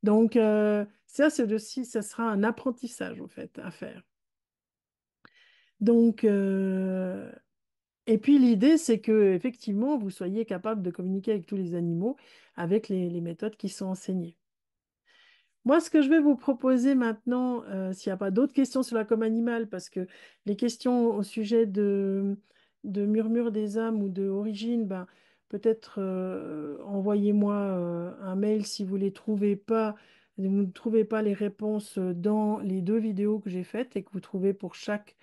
Donc, ça, c'est aussi, ça sera un apprentissage, au fait, à faire. Donc, et puis l'idée, c'est que effectivement, vous soyez capable de communiquer avec tous les animaux avec les méthodes qui sont enseignées. Moi, ce que je vais vous proposer maintenant, s'il n'y a pas d'autres questions sur la com animale, parce que les questions au sujet de Murmure des âmes ou de Origine, ben, peut-être envoyez-moi un mail si vous ne trouvez pas les réponses dans les 2 vidéos que j'ai faites et que vous trouvez pour chaque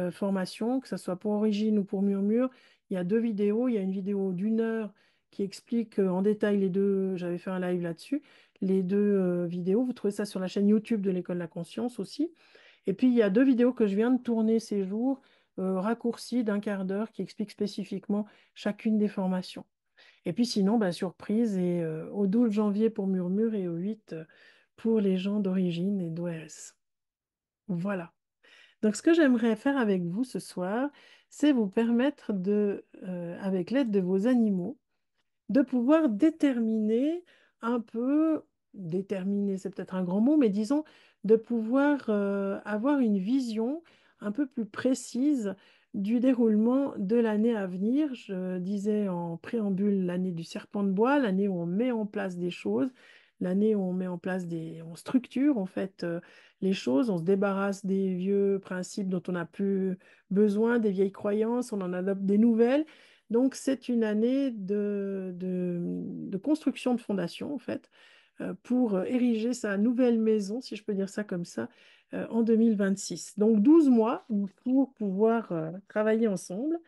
formation, que ce soit pour Origine ou pour Murmure. Il y a 2 vidéos. Il y a une vidéo d'1 heure qui explique en détail les deux. J'avais fait un live là-dessus. Les 2 vidéos, vous trouvez ça sur la chaîne YouTube de l'École de la Conscience aussi. Et puis, il y a 2 vidéos que je viens de tourner ces jours, raccourcies d'1/4 d'heure, qui expliquent spécifiquement chacune des formations. Et puis sinon, bah, surprise, et au 12 janvier pour Murmure et au 8 pour les gens d'Origine et d'ORS. Voilà. Donc, ce que j'aimerais faire avec vous ce soir, c'est vous permettre avec l'aide de vos animaux, de pouvoir déterminer, c'est peut-être un grand mot, mais disons, de pouvoir avoir une vision un peu plus précise du déroulement de l'année à venir. Je disais en préambule l'année du serpent de bois, l'année où on met en place des choses, l'année où on met en place on structure en fait les choses, on se débarrasse des vieux principes dont on n'a plus besoin, des vieilles croyances, on en adopte des nouvelles. Donc, c'est une année de construction de fondation, en fait, pour ériger sa nouvelle maison, si je peux dire ça comme ça, en 2026. Donc, 12 mois pour pouvoir travailler ensemble.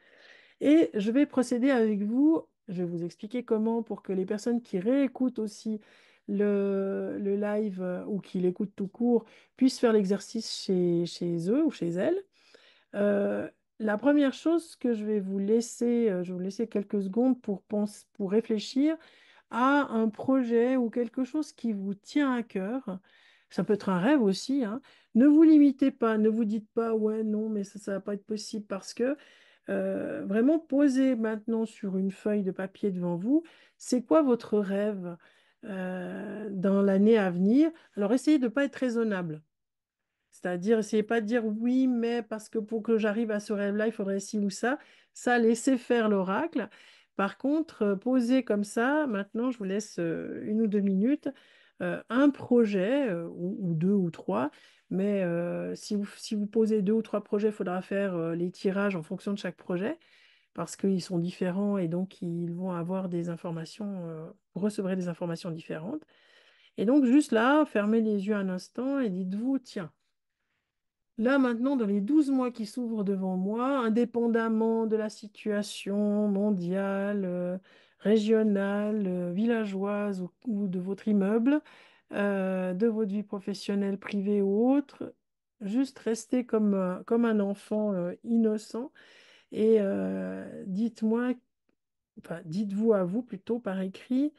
Et je vais procéder avec vous, je vais vous expliquer comment pour que les personnes qui réécoutent aussi le live ou qui l'écoutent tout court puissent faire l'exercice chez eux ou chez elles. Euh, la première chose que je vais vous laisser quelques secondes pour réfléchir à un projet ou quelque chose qui vous tient à cœur. Ça peut être un rêve aussi, hein. Ne vous limitez pas, ne vous dites pas, ouais, non, mais ça va pas être possible parce que vraiment posez maintenant sur une feuille de papier devant vous, c'est quoi votre rêve dans l'année à venir. Alors essayez de ne pas être raisonnable. C'est-à-dire, essayez pas de dire oui, mais parce que pour que j'arrive à ce rêve-là, il faudrait ci ou ça. Ça, laissez faire l'oracle. Par contre, posez comme ça, maintenant, je vous laisse 1 ou 2 minutes, un projet, ou 2 ou 3, mais si vous posez 2 ou 3 projets, il faudra faire les tirages en fonction de chaque projet, parce qu'ils sont différents et donc ils vont avoir des informations, vous recevrez des informations différentes. Et donc, juste là, fermez les yeux un instant et dites-vous, tiens, là, maintenant, dans les 12 mois qui s'ouvrent devant moi, indépendamment de la situation mondiale, régionale, villageoise ou de votre immeuble, de votre vie professionnelle, privée ou autre, juste restez comme un enfant innocent et dites-vous à vous plutôt par écrit,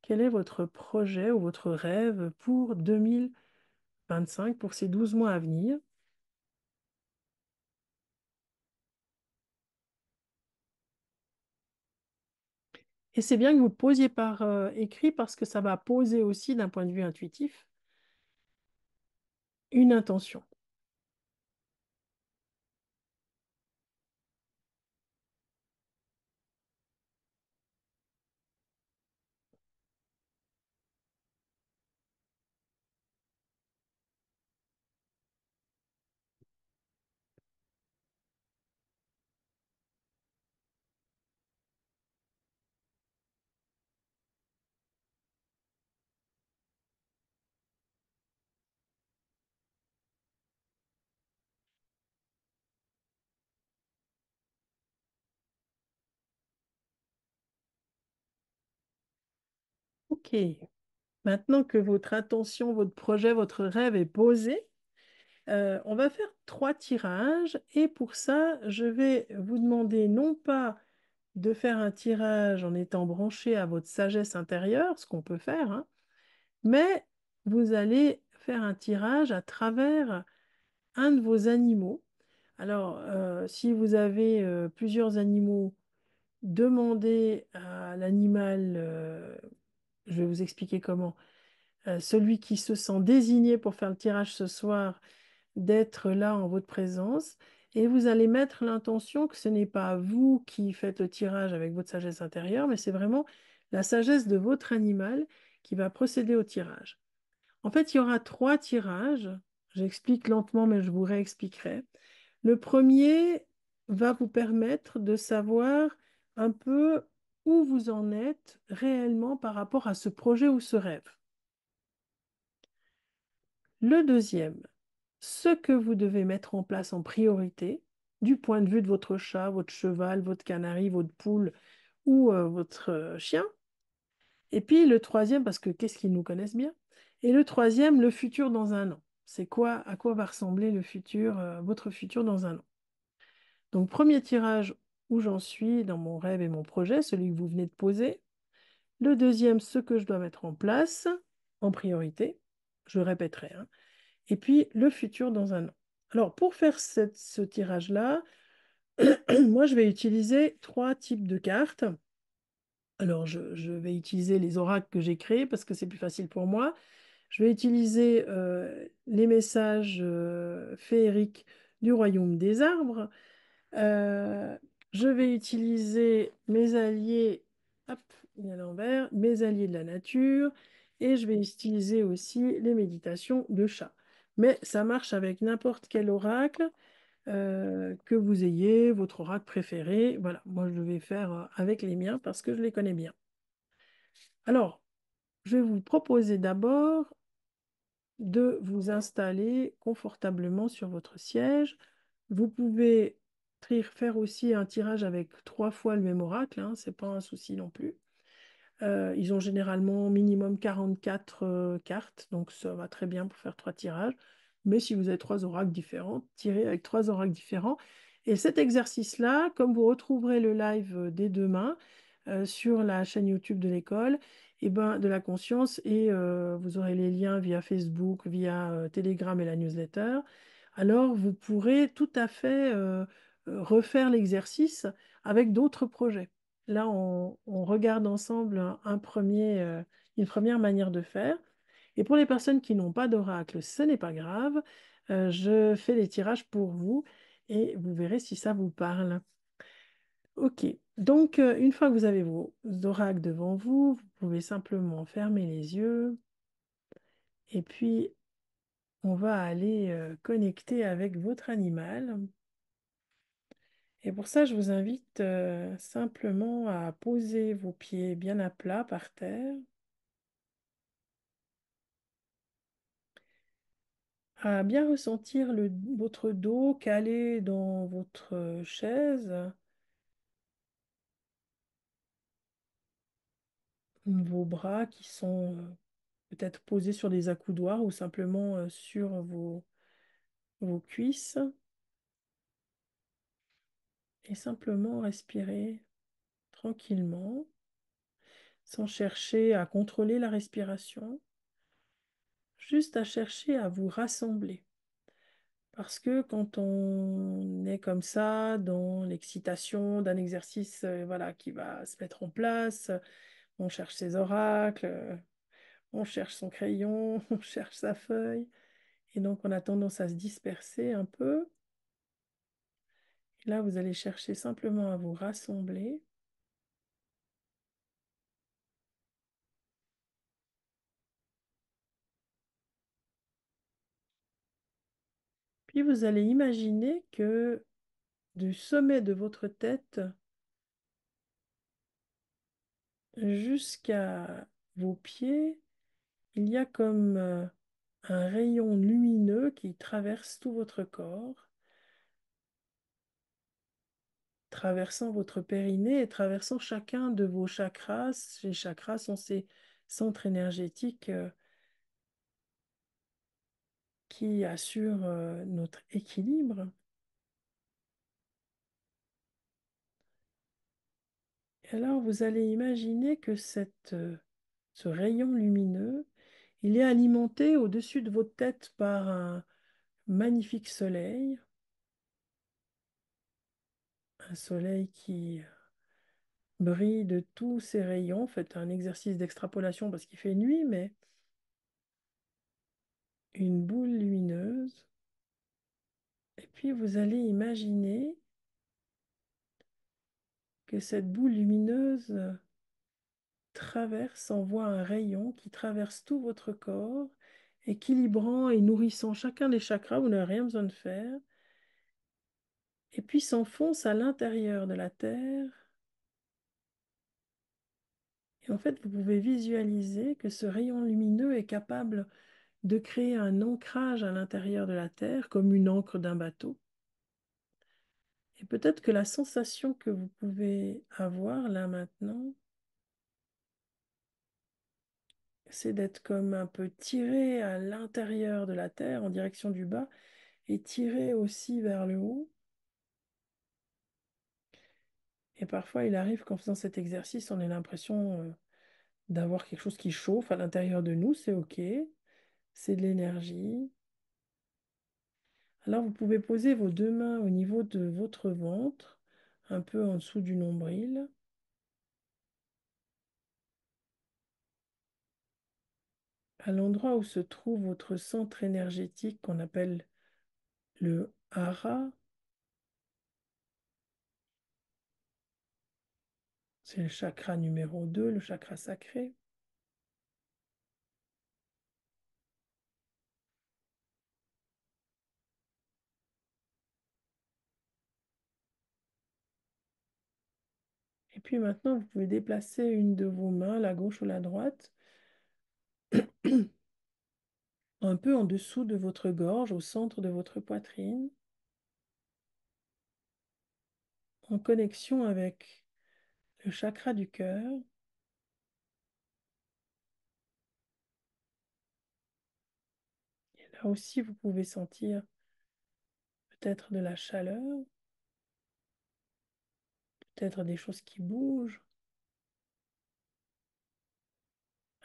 quel est votre projet ou votre rêve pour 2025, pour ces 12 mois à venir. Et c'est bien que vous le posiez par écrit parce que ça va poser aussi, d'un point de vue intuitif, une intention. Ok. Maintenant que votre intention, votre projet, votre rêve est posé, on va faire 3 tirages. Et pour ça, je vais vous demander non pas de faire un tirage en étant branché à votre sagesse intérieure, ce qu'on peut faire, hein, mais vous allez faire un tirage à travers un de vos animaux. Alors, si vous avez plusieurs animaux, demandez à l'animal, je vais vous expliquer comment, celui qui se sent désigné pour faire le tirage ce soir, d'être là en votre présence. Et vous allez mettre l'intention que ce n'est pas vous qui faites le tirage avec votre sagesse intérieure, mais c'est vraiment la sagesse de votre animal qui va procéder au tirage. En fait, il y aura 3 tirages. J'explique lentement, mais je vous réexpliquerai. Le premier va vous permettre de savoir un peu où vous en êtes réellement par rapport à ce projet ou ce rêve. Le deuxième, ce que vous devez mettre en place en priorité du point de vue de votre chat, votre cheval, votre canari, votre poule ou votre chien. Et puis le troisième, parce que qu'est-ce qu'ils nous connaissent bien? Et le troisième, le futur dans un an. C'est quoi, à quoi va ressembler le futur, votre futur dans un an? Donc, premier tirage où j'en suis dans mon rêve et mon projet, celui que vous venez de poser. Le deuxième, ce que je dois mettre en place en priorité. Je répéterai, hein. Et puis, le futur dans un an. Alors, pour faire ce tirage-là, moi, je vais utiliser 3 types de cartes. Alors, je vais utiliser les oracles que j'ai créés parce que c'est plus facile pour moi. Je vais utiliser les messages féeriques du royaume des arbres. Euh, je vais utiliser mes alliés, hop, il est à l'envers, mes alliés de la nature, et je vais utiliser aussi les méditations de chat. Mais ça marche avec n'importe quel oracle que vous ayez, votre oracle préféré. Voilà, moi je vais faire avec les miens parce que je les connais bien. Alors, je vais vous proposer d'abord de vous installer confortablement sur votre siège. Vous pouvez faire aussi un tirage avec 3 fois le même oracle, hein, c'est pas un souci non plus. Ils ont généralement minimum 44 cartes, donc ça va très bien pour faire 3 tirages. Mais si vous avez 3 oracles différents, tirez avec 3 oracles différents. Et cet exercice-là, comme vous retrouverez le live dès demain sur la chaîne YouTube de l'école, et ben, de la conscience, et vous aurez les liens via Facebook, via Telegram et la newsletter, alors vous pourrez tout à fait refaire l'exercice avec d'autres projets. Là, on regarde ensemble une première manière de faire. Et pour les personnes qui n'ont pas d'oracle, ce n'est pas grave. Je fais les tirages pour vous et vous verrez si ça vous parle. Ok, donc une fois que vous avez vos oracles devant vous, vous pouvez simplement fermer les yeux et puis on va aller connecter avec votre animal. Et pour ça, je vous invite simplement à poser vos pieds bien à plat par terre, à bien ressentir votre dos calé dans votre chaise, vos bras qui sont peut-être posés sur des accoudoirs ou simplement sur vos cuisses, et simplement respirer tranquillement, sans chercher à contrôler la respiration, juste à chercher à vous rassembler. Parce que quand on est comme ça, dans l'excitation d'un exercice voilà, qui va se mettre en place, on cherche ses oracles, on cherche son crayon, on cherche sa feuille, et donc on a tendance à se disperser un peu. Et là, vous allez chercher simplement à vous rassembler. Puis vous allez imaginer que du sommet de votre tête jusqu'à vos pieds, il y a comme un rayon lumineux qui traverse tout votre corps, traversant votre périnée et traversant chacun de vos chakras. Les chakras sont ces centres énergétiques qui assurent notre équilibre. Et alors, vous allez imaginer que ce rayon lumineux, il est alimenté au-dessus de votre tête par un magnifique soleil, un soleil qui brille de tous ses rayons. Faites un exercice d'extrapolation parce qu'il fait nuit, mais une boule lumineuse. Et puis vous allez imaginer que cette boule lumineuse envoie un rayon qui traverse tout votre corps, équilibrant et nourrissant chacun des chakras, vous n'avez rien besoin de faire, et puis s'enfonce à l'intérieur de la Terre. Et en fait, vous pouvez visualiser que ce rayon lumineux est capable de créer un ancrage à l'intérieur de la Terre, comme une ancre d'un bateau. Et peut-être que la sensation que vous pouvez avoir là maintenant, c'est d'être comme un peu tiré à l'intérieur de la Terre en direction du bas et tiré aussi vers le haut. Et parfois, il arrive qu'en faisant cet exercice, on ait l'impression d'avoir quelque chose qui chauffe à l'intérieur de nous. C'est OK, c'est de l'énergie. Alors, vous pouvez poser vos deux mains au niveau de votre ventre, un peu en dessous du nombril. À l'endroit où se trouve votre centre énergétique qu'on appelle le hara. C'est le chakra numéro 2, le chakra sacré. Et puis maintenant, vous pouvez déplacer une de vos mains, la gauche ou la droite, un peu en dessous de votre gorge, au centre de votre poitrine, en connexion avec le chakra du cœur. Et là aussi, vous pouvez sentir peut-être de la chaleur, peut-être des choses qui bougent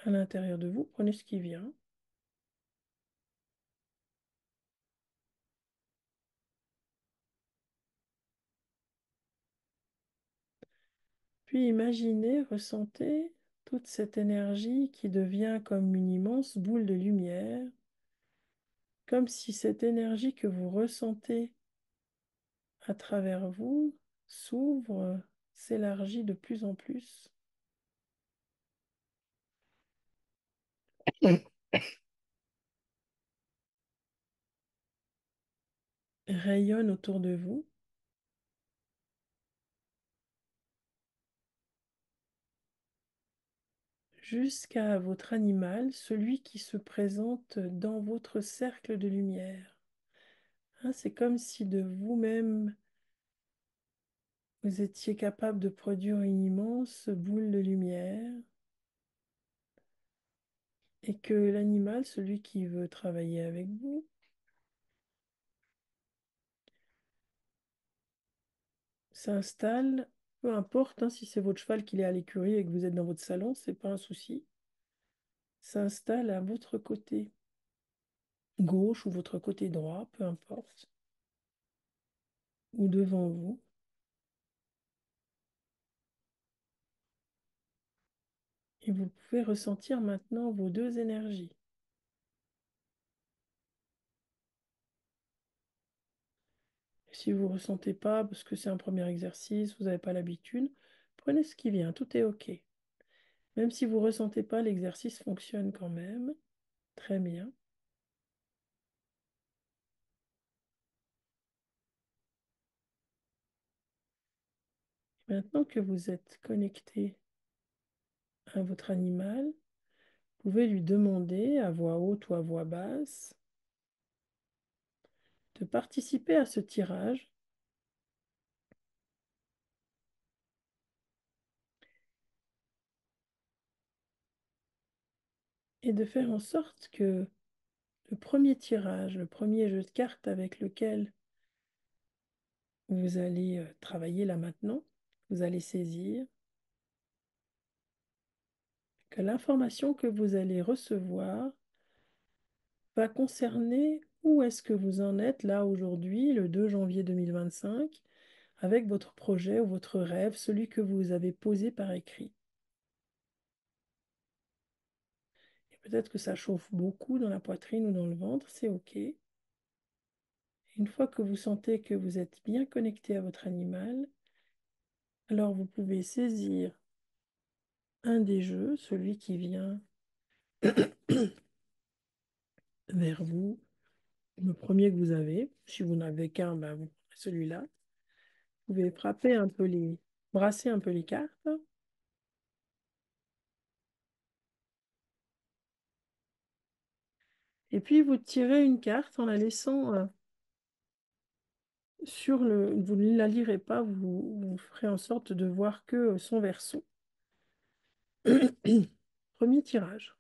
à l'intérieur de vous. Prenez ce qui vient. Puis imaginez, ressentez toute cette énergie qui devient comme une immense boule de lumière, comme si cette énergie que vous ressentez à travers vous s'ouvre, s'élargit de plus en plus, rayonne autour de vous, jusqu'à votre animal, celui qui se présente dans votre cercle de lumière. Hein, c'est comme si de vous-même, vous étiez capable de produire une immense boule de lumière et que l'animal, celui qui veut travailler avec vous, s'installe, peu importe hein, si c'est votre cheval qui est à l'écurie et que vous êtes dans votre salon, c'est pas un souci, s'installe à votre côté gauche ou votre côté droit, peu importe, ou devant vous. Et vous pouvez ressentir maintenant vos deux énergies. Si vous ne ressentez pas, parce que c'est un premier exercice, vous n'avez pas l'habitude, prenez ce qui vient, tout est OK. Même si vous ne ressentez pas, l'exercice fonctionne quand même. Très bien. Maintenant que vous êtes connecté à votre animal, vous pouvez lui demander à voix haute ou à voix basse de participer à ce tirage et de faire en sorte que le premier tirage, le premier jeu de cartes avec lequel vous allez travailler là maintenant, vous allez saisir, que l'information que vous allez recevoir va concerner où est-ce que vous en êtes là aujourd'hui, le 2 janvier 2025, avec votre projet ou votre rêve, celui que vous avez posé par écrit. Et peut-être que ça chauffe beaucoup dans la poitrine ou dans le ventre, c'est OK. Une fois que vous sentez que vous êtes bien connecté à votre animal, alors vous pouvez saisir un des jeux, celui qui vient vers vous, le premier que vous avez. Si vous n'avez qu'un, ben, vous prenez celui-là. Vous pouvez frapper un peu brasser un peu les cartes. Et puis vous tirez une carte en la laissant sur le. Vous ne la lirez pas, vous ferez en sorte de voir que son verso. Premier tirage.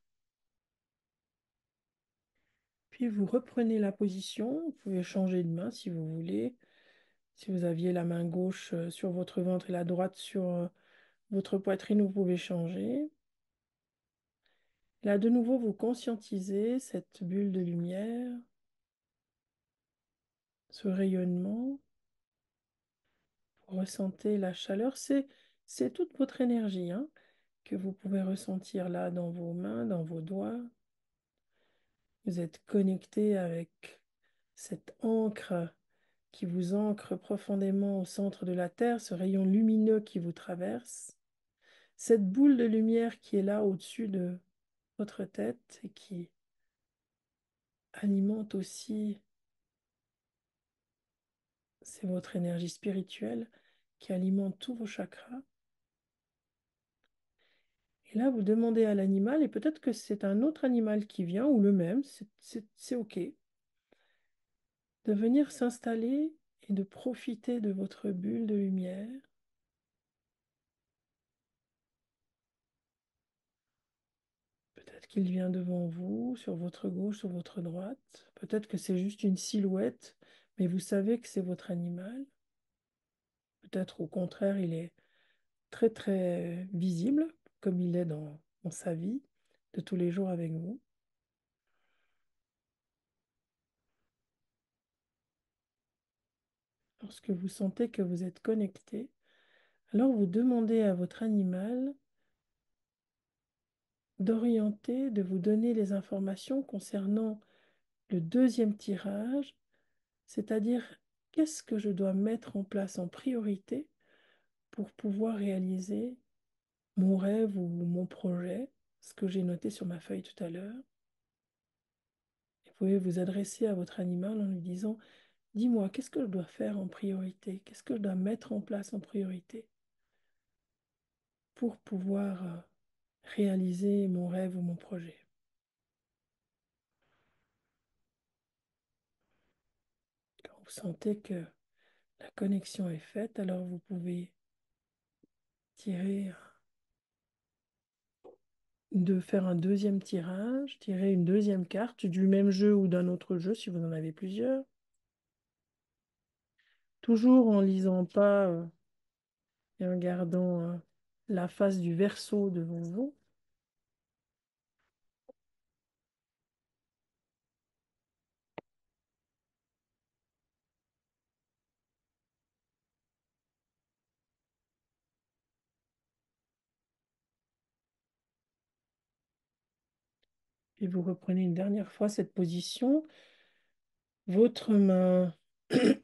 Puis vous reprenez la position. Vous pouvez changer de main si vous voulez. Si vous aviez la main gauche sur votre ventre et la droite sur votre poitrine, vous pouvez changer. Là, de nouveau, vous conscientisez cette bulle de lumière, ce rayonnement. Vous ressentez la chaleur. C'est toute votre énergie hein, que vous pouvez ressentir là dans vos mains, dans vos doigts. Vous êtes connecté avec cette encre qui vous ancre profondément au centre de la Terre, ce rayon lumineux qui vous traverse, cette boule de lumière qui est là au-dessus de votre tête et qui alimente aussi, c'est votre énergie spirituelle qui alimente tous vos chakras. Et là, vous demandez à l'animal, et peut-être que c'est un autre animal qui vient, ou le même, c'est OK, de venir s'installer et de profiter de votre bulle de lumière. Peut-être qu'il vient devant vous, sur votre gauche, sur votre droite. Peut-être que c'est juste une silhouette, mais vous savez que c'est votre animal. Peut-être au contraire, il est très très visible, comme il est dans sa vie de tous les jours avec vous. Lorsque vous sentez que vous êtes connecté, alors vous demandez à votre animal d'orienter, de vous donner les informations concernant le deuxième tirage, c'est-à-dire qu'est-ce que je dois mettre en place en priorité pour pouvoir réaliser mon rêve ou mon projet, ce que j'ai noté sur ma feuille tout à l'heure. Vous pouvez vous adresser à votre animal en lui disant, dis-moi, qu'est-ce que je dois faire en priorité? Qu'est-ce que je dois mettre en place en priorité pour pouvoir réaliser mon rêve ou mon projet? Quand vous sentez que la connexion est faite, alors vous pouvez tirer, de faire un deuxième tirage, tirer une deuxième carte du même jeu ou d'un autre jeu si vous en avez plusieurs. Toujours en lisant pas et en gardant la face du verso devant vous. Et vous reprenez une dernière fois cette position. Votre main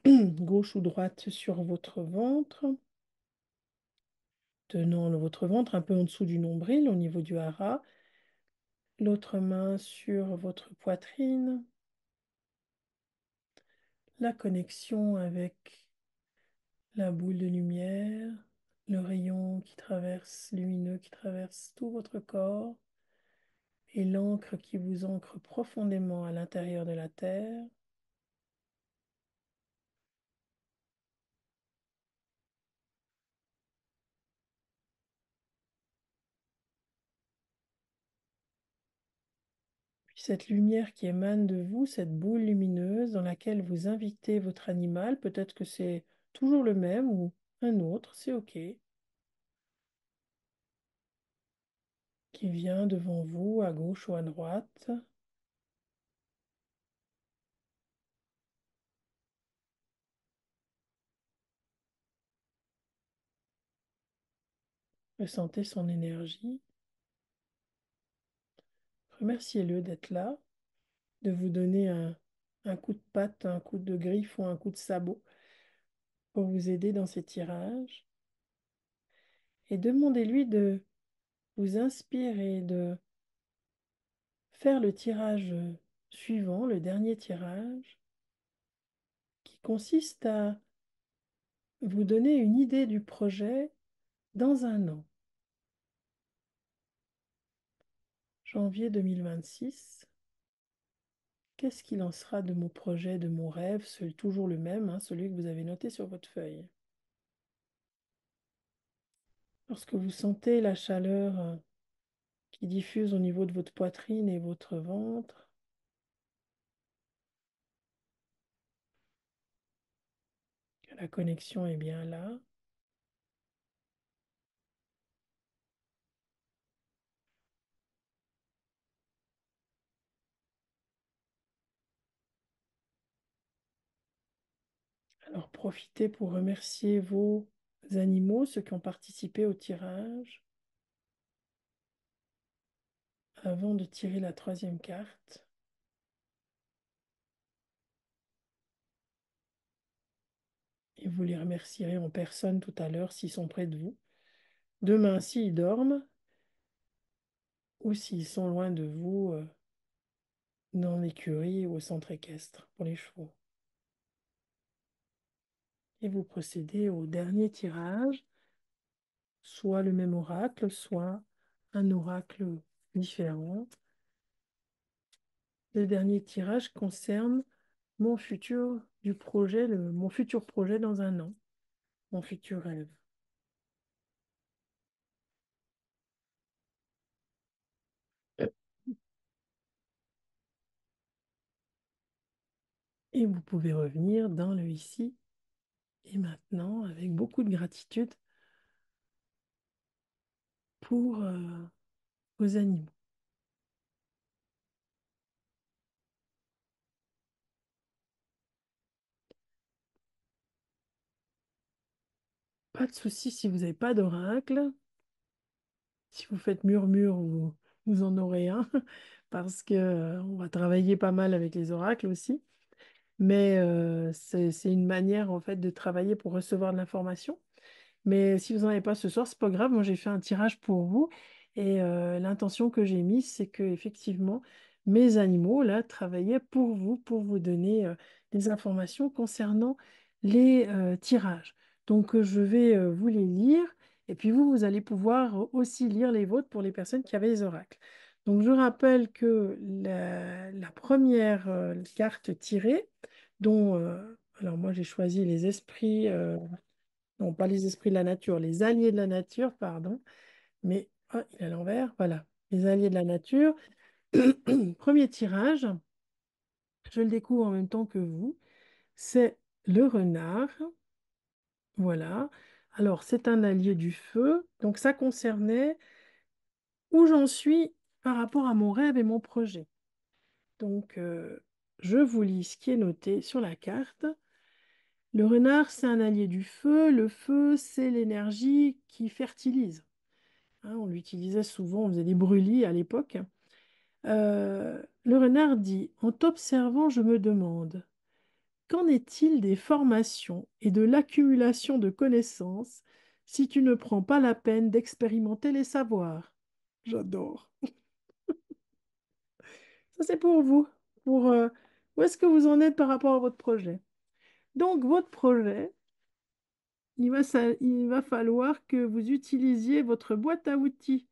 gauche ou droite sur votre ventre, tenant votre ventre un peu en dessous du nombril, au niveau du hara. L'autre main sur votre poitrine. La connexion avec la boule de lumière, le rayon qui traverse, lumineux qui traverse tout votre corps et l'encre qui vous ancre profondément à l'intérieur de la terre. Puis cette lumière qui émane de vous, cette boule lumineuse dans laquelle vous invitez votre animal, peut-être que c'est toujours le même ou un autre, c'est OK, qui vient devant vous, à gauche ou à droite. Ressentez son énergie. Remerciez-le d'être là, de vous donner un coup de patte, un coup de griffe ou un coup de sabot pour vous aider dans ces tirages. Et demandez-lui de vous inspirer, de faire le tirage suivant, le dernier tirage, qui consiste à vous donner une idée du projet dans un an, janvier 2026. Qu'est-ce qu'il en sera de mon projet, de mon rêve, toujours le même, hein, celui que vous avez noté sur votre feuille. Lorsque vous sentez la chaleur qui diffuse au niveau de votre poitrine et votre ventre, que la connexion est bien là, alors profitez pour remercier vos animaux, ceux qui ont participé au tirage, avant de tirer la troisième carte. Et vous les remercierez en personne tout à l'heure s'ils sont près de vous. Demain, s'ils dorment ou s'ils sont loin de vous dans l'écurie ou au centre équestre pour les chevaux. Et vous procédez au dernier tirage, soit le même oracle, soit un oracle différent. Le dernier tirage concerne mon futur du projet, mon futur projet dans un an, mon futur rêve. Et vous pouvez revenir dans le ici et maintenant avec beaucoup de gratitude pour vos animaux. Pas de souci si vous n'avez pas d'oracle. Si vous faites murmure, vous en aurez un, parce que on va travailler pas mal avec les oracles aussi. Mais c'est une manière en fait de travailler pour recevoir de l'information. Mais si vous n'en avez pas ce soir, c'est pas grave. Moi, j'ai fait un tirage pour vous. Et l'intention que j'ai mise, c'est que effectivement, mes animaux, là, travaillaient pour vous donner des informations concernant les tirages. Donc, je vais vous les lire. Et puis, vous allez pouvoir aussi lire les vôtres pour les personnes qui avaient les oracles. Donc, je rappelle que la première carte tirée, dont, alors moi, j'ai choisi les esprits. Non, pas les esprits de la nature, les alliés de la nature, pardon. Mais, ah, il est à l'envers, voilà. Les alliés de la nature. Premier tirage, je le découvre en même temps que vous. C'est le renard. Voilà. Alors, c'est un allié du feu. Donc, ça concernait où j'en suis par rapport à mon rêve et mon projet. Donc, je vous lis ce qui est noté sur la carte. Le renard, c'est un allié du feu. Le feu, c'est l'énergie qui fertilise. Hein, on l'utilisait souvent, on faisait des brûlis à l'époque. Le renard dit, en t'observant, je me demande, qu'en est-il des formations et de l'accumulation de connaissances si tu ne prends pas la peine d'expérimenter les savoirs? J'adore. Ça, c'est pour vous. Pour, où est-ce que vous en êtes par rapport à votre projet? Donc, votre projet, il va falloir que vous utilisiez votre boîte à outils.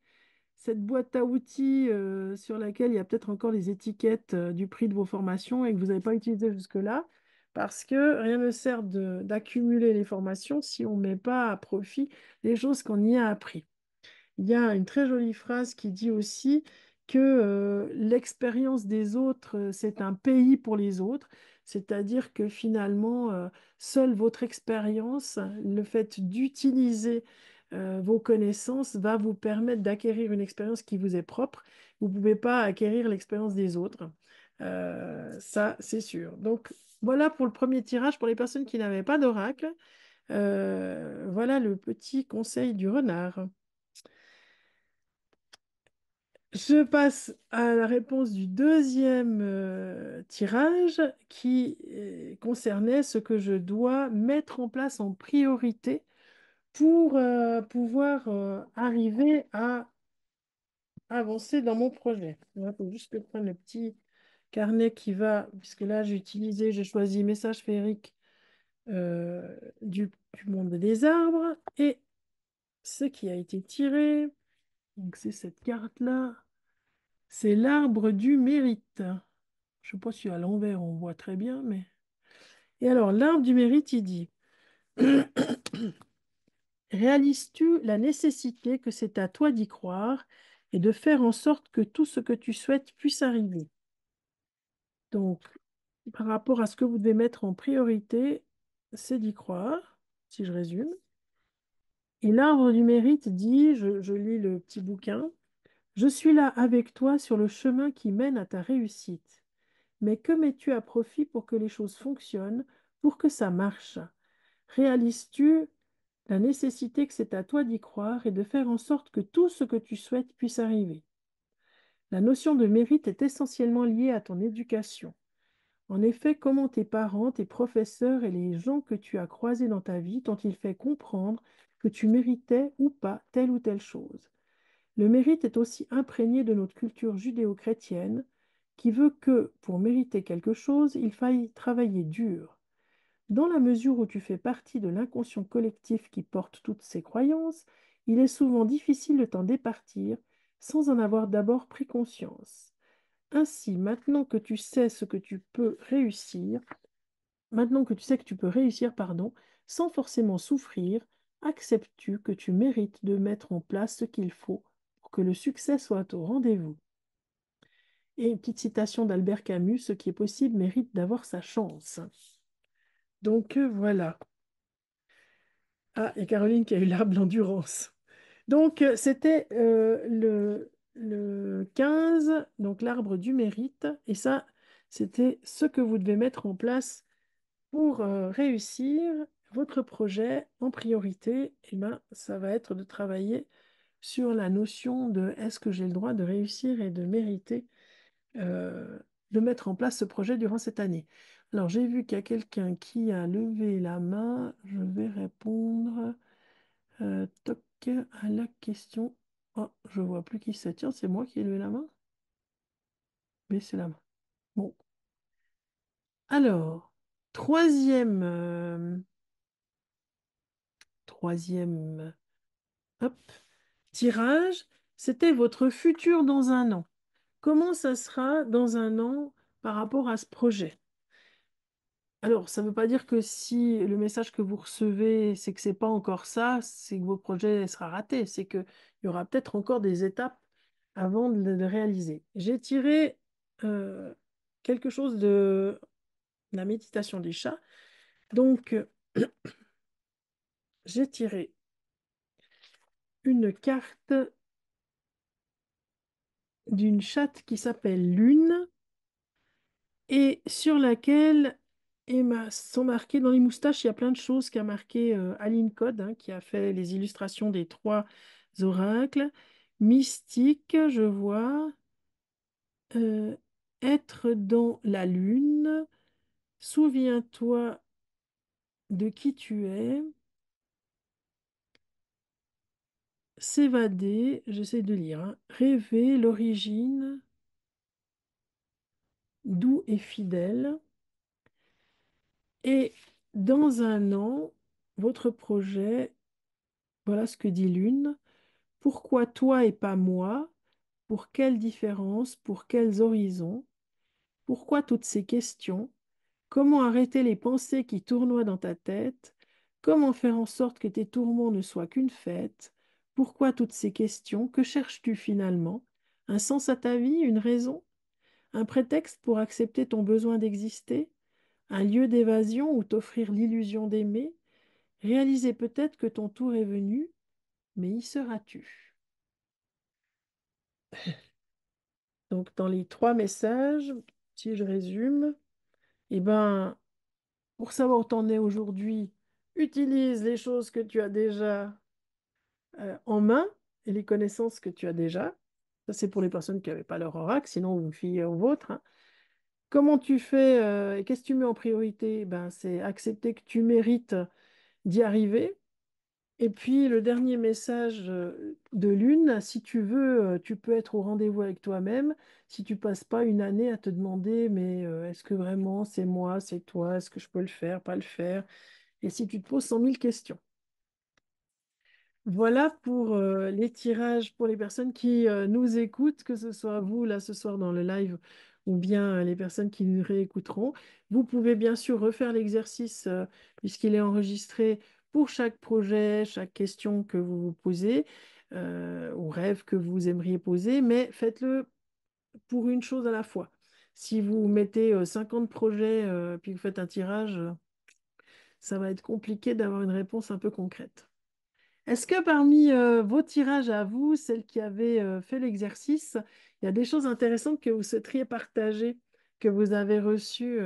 Cette boîte à outils sur laquelle il y a peut-être encore les étiquettes du prix de vos formations et que vous n'avez pas utilisé jusque-là, parce que rien ne sert d'accumuler les formations si on ne met pas à profit les choses qu'on y a appris. Il y a une très jolie phrase qui dit aussi que l'expérience des autres, c'est un pays pour les autres, c'est-à-dire que finalement, seule votre expérience, le fait d'utiliser vos connaissances va vous permettre d'acquérir une expérience qui vous est propre. Vous ne pouvez pas acquérir l'expérience des autres. Ça, c'est sûr. Donc, voilà pour le premier tirage pour les personnes qui n'avaient pas d'oracle. Voilà le petit conseil du renard. Je passe à la réponse du deuxième tirage qui concernait ce que je dois mettre en place en priorité pour pouvoir arriver à avancer dans mon projet. Il faut juste que je prenne le petit carnet qui va, puisque là j'ai choisi message féerique du monde des arbres et ce qui a été tiré, donc c'est cette carte-là. C'est l'arbre du mérite. Je ne sais pas si à l'envers on voit très bien, mais... Et alors, l'arbre du mérite, il dit, réalises-tu la nécessité que c'est à toi d'y croire et de faire en sorte que tout ce que tu souhaites puisse arriver? Donc, par rapport à ce que vous devez mettre en priorité, c'est d'y croire, si je résume. Et l'arbre du mérite dit, je lis le petit bouquin, je suis là avec toi sur le chemin qui mène à ta réussite. Mais que mets-tu à profit pour que les choses fonctionnent, pour que ça marche? Réalises-tu la nécessité que c'est à toi d'y croire et de faire en sorte que tout ce que tu souhaites puisse arriver? La notion de mérite est essentiellement liée à ton éducation. En effet, comment tes parents, tes professeurs et les gens que tu as croisés dans ta vie t'ont-ils fait comprendre que tu méritais ou pas telle ou telle chose? Le mérite est aussi imprégné de notre culture judéo-chrétienne qui veut que, pour mériter quelque chose, il faille travailler dur. Dans la mesure où tu fais partie de l'inconscient collectif qui porte toutes ces croyances, il est souvent difficile de t'en départir sans en avoir d'abord pris conscience. Ainsi, maintenant que tu sais ce que tu peux réussir, maintenant que tu sais que tu peux réussir, pardon, sans forcément souffrir, acceptes-tu que tu mérites de mettre en place ce qu'il faut pour que le succès soit au rendez-vous? Et une petite citation d'Albert Camus, ce qui est possible mérite d'avoir sa chance. Donc voilà. Ah, et Caroline qui a eu l'arbre d'endurance. Donc c'était le 15, donc l'arbre du mérite. Et ça, c'était ce que vous devez mettre en place pour réussir votre projet en priorité. Et ben, ça va être de travailler sur la notion de est-ce que j'ai le droit de réussir et de mériter euh, de mettre en place ce projet durant cette année. Alors, j'ai vu qu'il y a quelqu'un qui a levé la main. Je vais répondre toc, à la question. Oh, je vois plus qui c'est. Tiens, c'est moi qui ai levé la main? Baissez la main. Bon. Alors, troisième, troisième hop, tirage, c'était votre futur dans un an. Comment ça sera dans un an par rapport à ce projet? Alors, ça ne veut pas dire que si le message que vous recevez, c'est que c'est pas encore ça, c'est que votre projet sera raté. C'est qu'il y aura peut-être encore des étapes avant de le réaliser. J'ai tiré euh, quelque chose de la méditation des chats. Donc, j'ai tiré une carte d'une chatte qui s'appelle Lune et sur laquelle sont marquées dans les moustaches, il y a plein de choses qu'a marqué Aline Code, hein, qui a fait les illustrations des trois oracles. Mystique, je vois. euh, Être dans la lune. Souviens-toi de qui tu es. S'évader, j'essaie de lire, hein. Rêver, l'origine, doux et fidèle. Et dans un an, votre projet, voilà ce que dit Lune. Pourquoi toi et pas moi? Pour quelle différence? Pour quels horizons? Pourquoi toutes ces questions? Comment arrêter les pensées qui tournoient dans ta tête? Comment faire en sorte que tes tourments ne soient qu'une fête? Pourquoi toutes ces questions? Que cherches-tu finalement? Un sens à ta vie, une raison, un prétexte pour accepter ton besoin d'exister, un lieu d'évasion où t'offrir l'illusion d'aimer, réaliser peut-être que ton tour est venu, mais y seras-tu? Donc, dans les 3 messages, si je résume, eh ben, pour savoir où t'en es aujourd'hui, utilise les choses que tu as déjà en main et les connaissances que tu as déjà. Ça, c'est pour les personnes qui n'avaient pas leur oracle, sinon vous vous fiez au vôtre, hein. Comment tu fais et qu'est-ce que tu mets en priorité? Ben, c'est accepter que tu mérites d'y arriver. Et puis le dernier message de Lune, si tu veux, tu peux être au rendez-vous avec toi-même. Si tu passes pas une année à te demander, mais est-ce que vraiment c'est moi, c'est toi, est-ce que je peux le faire, pas le faire? Et si tu te poses 100 000 questions. Voilà pour les tirages pour les personnes qui nous écoutent, que ce soit vous là ce soir dans le live ou bien les personnes qui nous réécouteront. Vous pouvez bien sûr refaire l'exercice puisqu'il est enregistré pour chaque projet, chaque question que vous vous posez ou rêve que vous aimeriez poser, mais faites-le pour une chose à la fois. Si vous mettez 50 projets puis vous faites un tirage, ça va être compliqué d'avoir une réponse un peu concrète. Est-ce que parmi vos tirages à vous, celles qui avaient fait l'exercice, il y a des choses intéressantes que vous souhaiteriez partager, que vous avez reçues?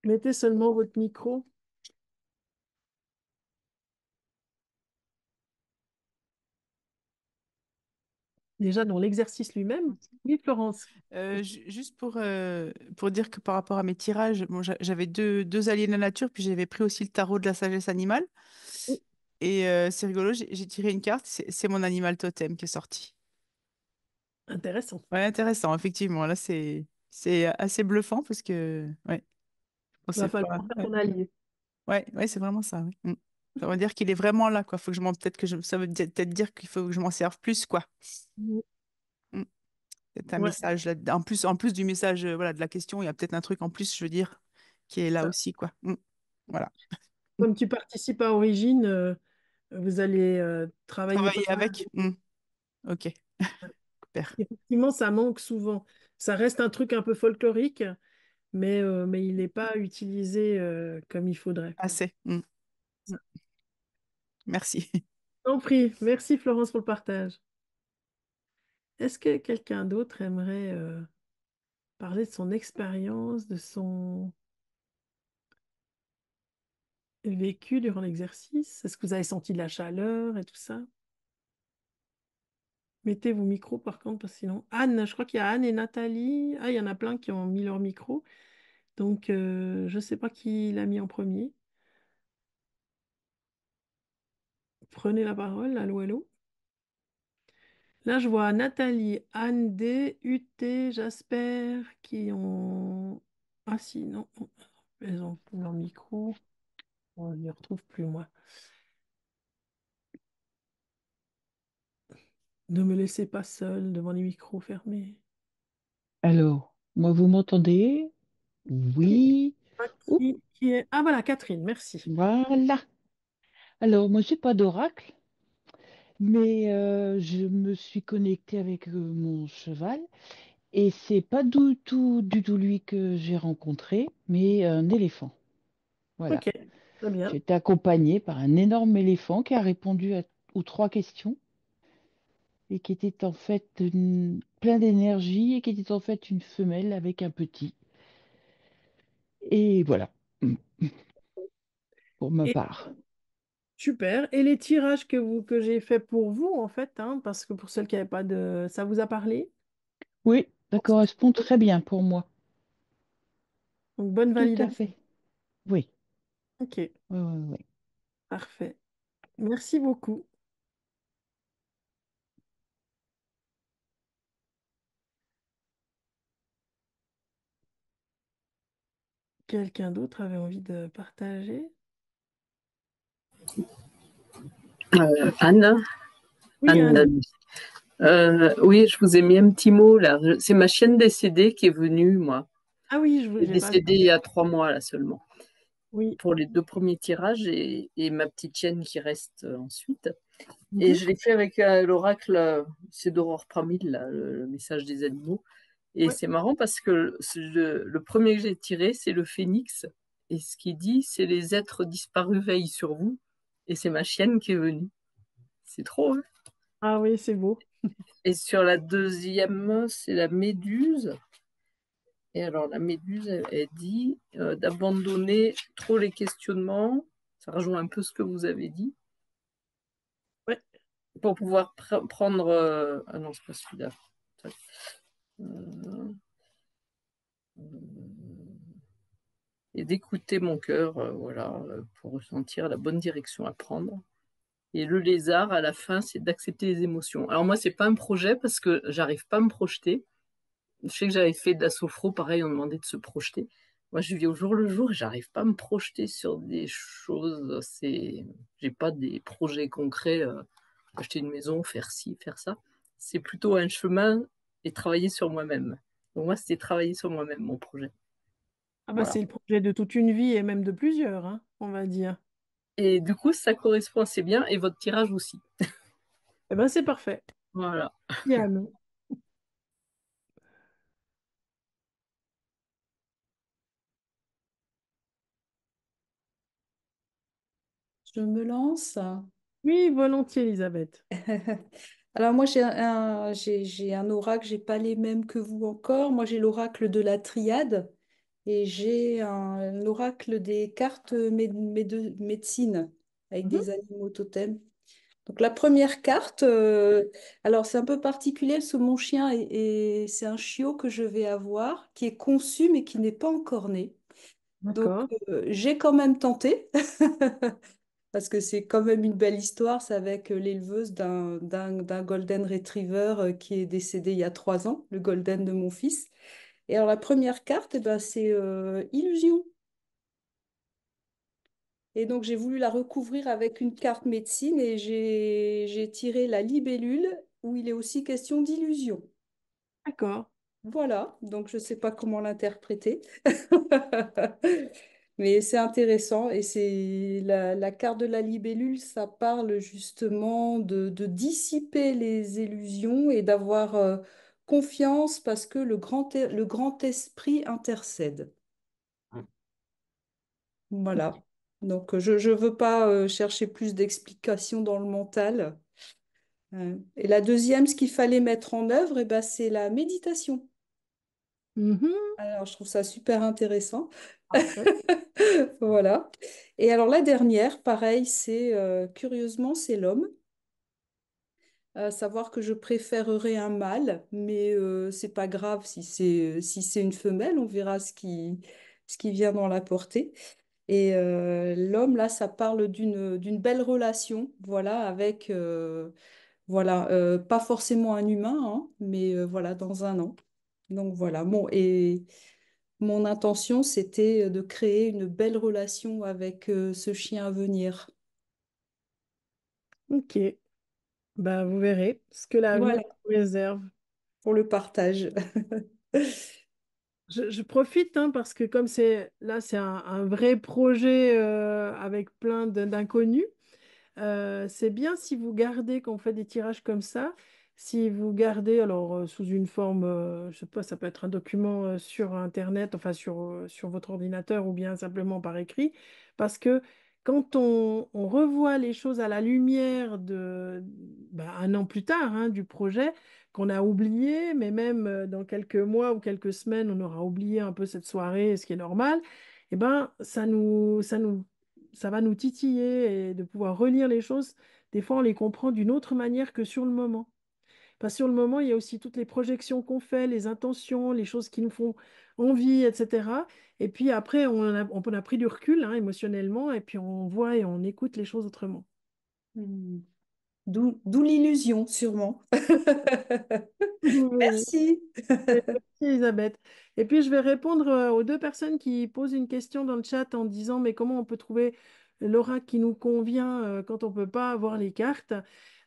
Mettez seulement votre micro. Déjà dans l'exercice lui-même. Oui, Florence. Juste pour dire que par rapport à mes tirages, bon, j'avais deux alliés de la nature, puis j'avais pris aussi le tarot de la sagesse animale. Oui, Et c'est rigolo, j'ai tiré une carte, c'est mon animal totem qui est sorti. intéressant. Ouais, intéressant, effectivement. Là, c'est assez bluffant parce que, ouais, on Il va sait falloir pas. en faire Ouais, ton allié. ouais, ouais, c'est vraiment ça. Ouais. Mm. Ça veut dire qu'il est vraiment là, quoi. Faut que je m'en, peut-être que ça veut peut-être dire qu'il faut que je m'en serve plus, quoi. Mhm. Mm. Peut-être un Ouais, message là, en plus du message, voilà, de la question, il y a peut-être un truc en plus, je veux dire, qui est là ça. aussi, quoi. Mm. Voilà. Comme tu participes à Origine, vous allez travailler pas Travailler mal. avec. Ok, super. Effectivement, ça manque souvent. Ça reste un truc un peu folklorique, mais il n'est pas utilisé comme il faudrait, quoi. Assez. Mm. Merci. T'en prie. Merci Florence pour le partage. Est-ce que quelqu'un d'autre aimerait parler de son expérience, de son vécu durant l'exercice? Est-ce que vous avez senti de la chaleur et tout ça? Mettez vos micros par contre, parce que sinon... Anne, je crois qu'il y a Anne et Nathalie. Ah, il y en a plein qui ont mis leur micro. Donc, je ne sais pas qui l'a mis en premier. Prenez la parole. Allô, allô. Là, je vois Nathalie, Anne D, UT, Jasper qui ont... Ah si, non, non, elles ont leur micro. On ne les retrouve plus, moi. Ne me laissez pas seule devant les micros fermés. Alors, moi, vous m'entendez? Qui, Oui. Oups, qui est... Ah voilà, Catherine, merci. voilà. Alors, moi, j'ai pas d'oracle, mais je me suis connectée avec mon cheval et c'est pas du tout lui que j'ai rencontré, mais un éléphant. Voilà. Ok, très bien. J'ai été accompagnée par un énorme éléphant qui a répondu aux 3 questions et qui était en fait plein d'énergie et qui était en fait une femelle avec un petit. Et voilà, pour ma Et part. super. Et les tirages que j'ai fait pour vous, en fait, hein, parce que pour celles qui n'avaient pas de... Ça vous a parlé? Oui, ça correspond très bien pour moi. Donc, bonne Tout à validation. fait. Oui, Ok, oui, oui, oui. parfait. Merci beaucoup. Quelqu'un d'autre avait envie de partager? Anne, Oui, Anne. Anne. Oui, je vous ai mis un petit mot là. C'est ma chienne décédée qui est venue, moi. Ah oui, je Elle est n'ai pas vu. décédée il y a 3 mois là seulement. Oui, Pour les 2 premiers tirages et ma petite chienne qui reste ensuite. Et Mhm. je l'ai fait avec l'oracle, c'est d'Aurore Pramil, là, le message des animaux. Et Ouais. c'est marrant parce que le premier que j'ai tiré, c'est le phénix. Et ce qu'il dit, c'est les êtres disparus veillent sur vous. Et c'est ma chienne qui est venue. C'est trop, hein. Ah oui, c'est beau. Et sur la deuxième, c'est la méduse. Et alors, la méduse, elle dit d'abandonner trop les questionnements. Ça rejoint un peu ce que vous avez dit. Ouais. Pour pouvoir prendre. Ah non, c'est pas celui-là. Euh, et d'écouter mon cœur, voilà, pour ressentir la bonne direction à prendre. Et le lézard, à la fin, c'est d'accepter les émotions. Alors moi, c'est pas un projet parce que j'arrive pas à me projeter. Je sais que j'avais fait de la sophro, pareil, on demandait de se projeter. Moi, je vis au jour le jour et j'arrive pas à me projeter sur des choses. J'ai pas des projets concrets, acheter une maison, faire ci, faire ça. C'est plutôt un chemin et travailler sur moi-même. Donc moi, c'était travailler sur moi-même, mon projet. Ah bah, Voilà. c'est le projet de toute une vie et même de plusieurs, hein, on va dire. Et du coup, ça correspond assez bien et votre tirage aussi. Eh ben, c'est parfait. Voilà. Yann. Je me lance. Oui, volontiers, Elisabeth. Alors moi j'ai un oracle, j'ai pas les mêmes que vous encore. Moi j'ai l'oracle de la triade et j'ai un oracle des cartes médecine avec Mhm. des animaux totems. Donc la première carte, alors c'est un peu particulier parce que mon chien c'est un chiot que je vais avoir qui est conçu mais qui n'est pas encore né. Donc D'accord. j'ai quand même tenté. Parce que c'est quand même une belle histoire, c'est avec l'éleveuse d'un Golden Retriever qui est décédé il y a 3 ans, le Golden de mon fils. Et alors la première carte, eh ben, c'est Illusion. Et donc j'ai voulu la recouvrir avec une carte médecine et j'ai tiré la libellule où il est aussi question d'illusion. D'accord. Voilà, donc je ne sais pas comment l'interpréter. Mais c'est intéressant et c'est la carte de la libellule, ça parle justement de dissiper les illusions et d'avoir confiance parce que le grand esprit intercède. Voilà. Donc je ne veux pas chercher plus d'explications dans le mental. Et la deuxième, ce qu'il fallait mettre en œuvre, eh ben, c'est la méditation. Mhm. Alors, je trouve ça super intéressant. Parfait. Voilà. Et alors, la dernière, pareil, c'est curieusement, c'est l'homme. Savoir que je préférerais un mâle, mais c'est pas grave si c'est une femelle, on verra ce qui vient dans la portée. Et l'homme, là, ça parle d'une belle relation, voilà, avec, voilà, pas forcément un humain, hein, mais voilà, dans un an. Donc voilà, bon, et mon intention, c'était de créer une belle relation avec ce chien à venir. Ok. Bah, vous verrez ce que l'avenir Voilà, vous réserve. pour le partage. Je profite hein, parce que comme c'est là, c'est un vrai projet avec plein d'inconnus. C'est bien si vous gardez, quand on fait des tirages comme ça, si vous gardez, alors sous une forme, je sais pas, ça peut être un document sur Internet, enfin sur votre ordinateur ou bien simplement par écrit, parce que quand on revoit les choses à la lumière de bah, un an plus tard hein, du projet, qu'on a oublié, mais même dans quelques mois ou quelques semaines, on aura oublié un peu cette soirée, ce qui est normal, eh ben, ça va nous titiller et de pouvoir relire les choses. Des fois, on les comprend d'une autre manière que sur le moment. Parce que sur le moment, il y a aussi toutes les projections qu'on fait, les intentions, les choses qui nous font envie, etc. Et puis après, on a pris du recul hein, émotionnellement et puis on voit et on écoute les choses autrement. Hmm. D'où l'illusion, sûrement. Vous verrez. Merci. Merci Elisabeth. Et puis je vais répondre aux deux personnes qui posent une question dans le chat en disant mais comment on peut trouver l'oracle qui nous convient quand on ne peut pas avoir les cartes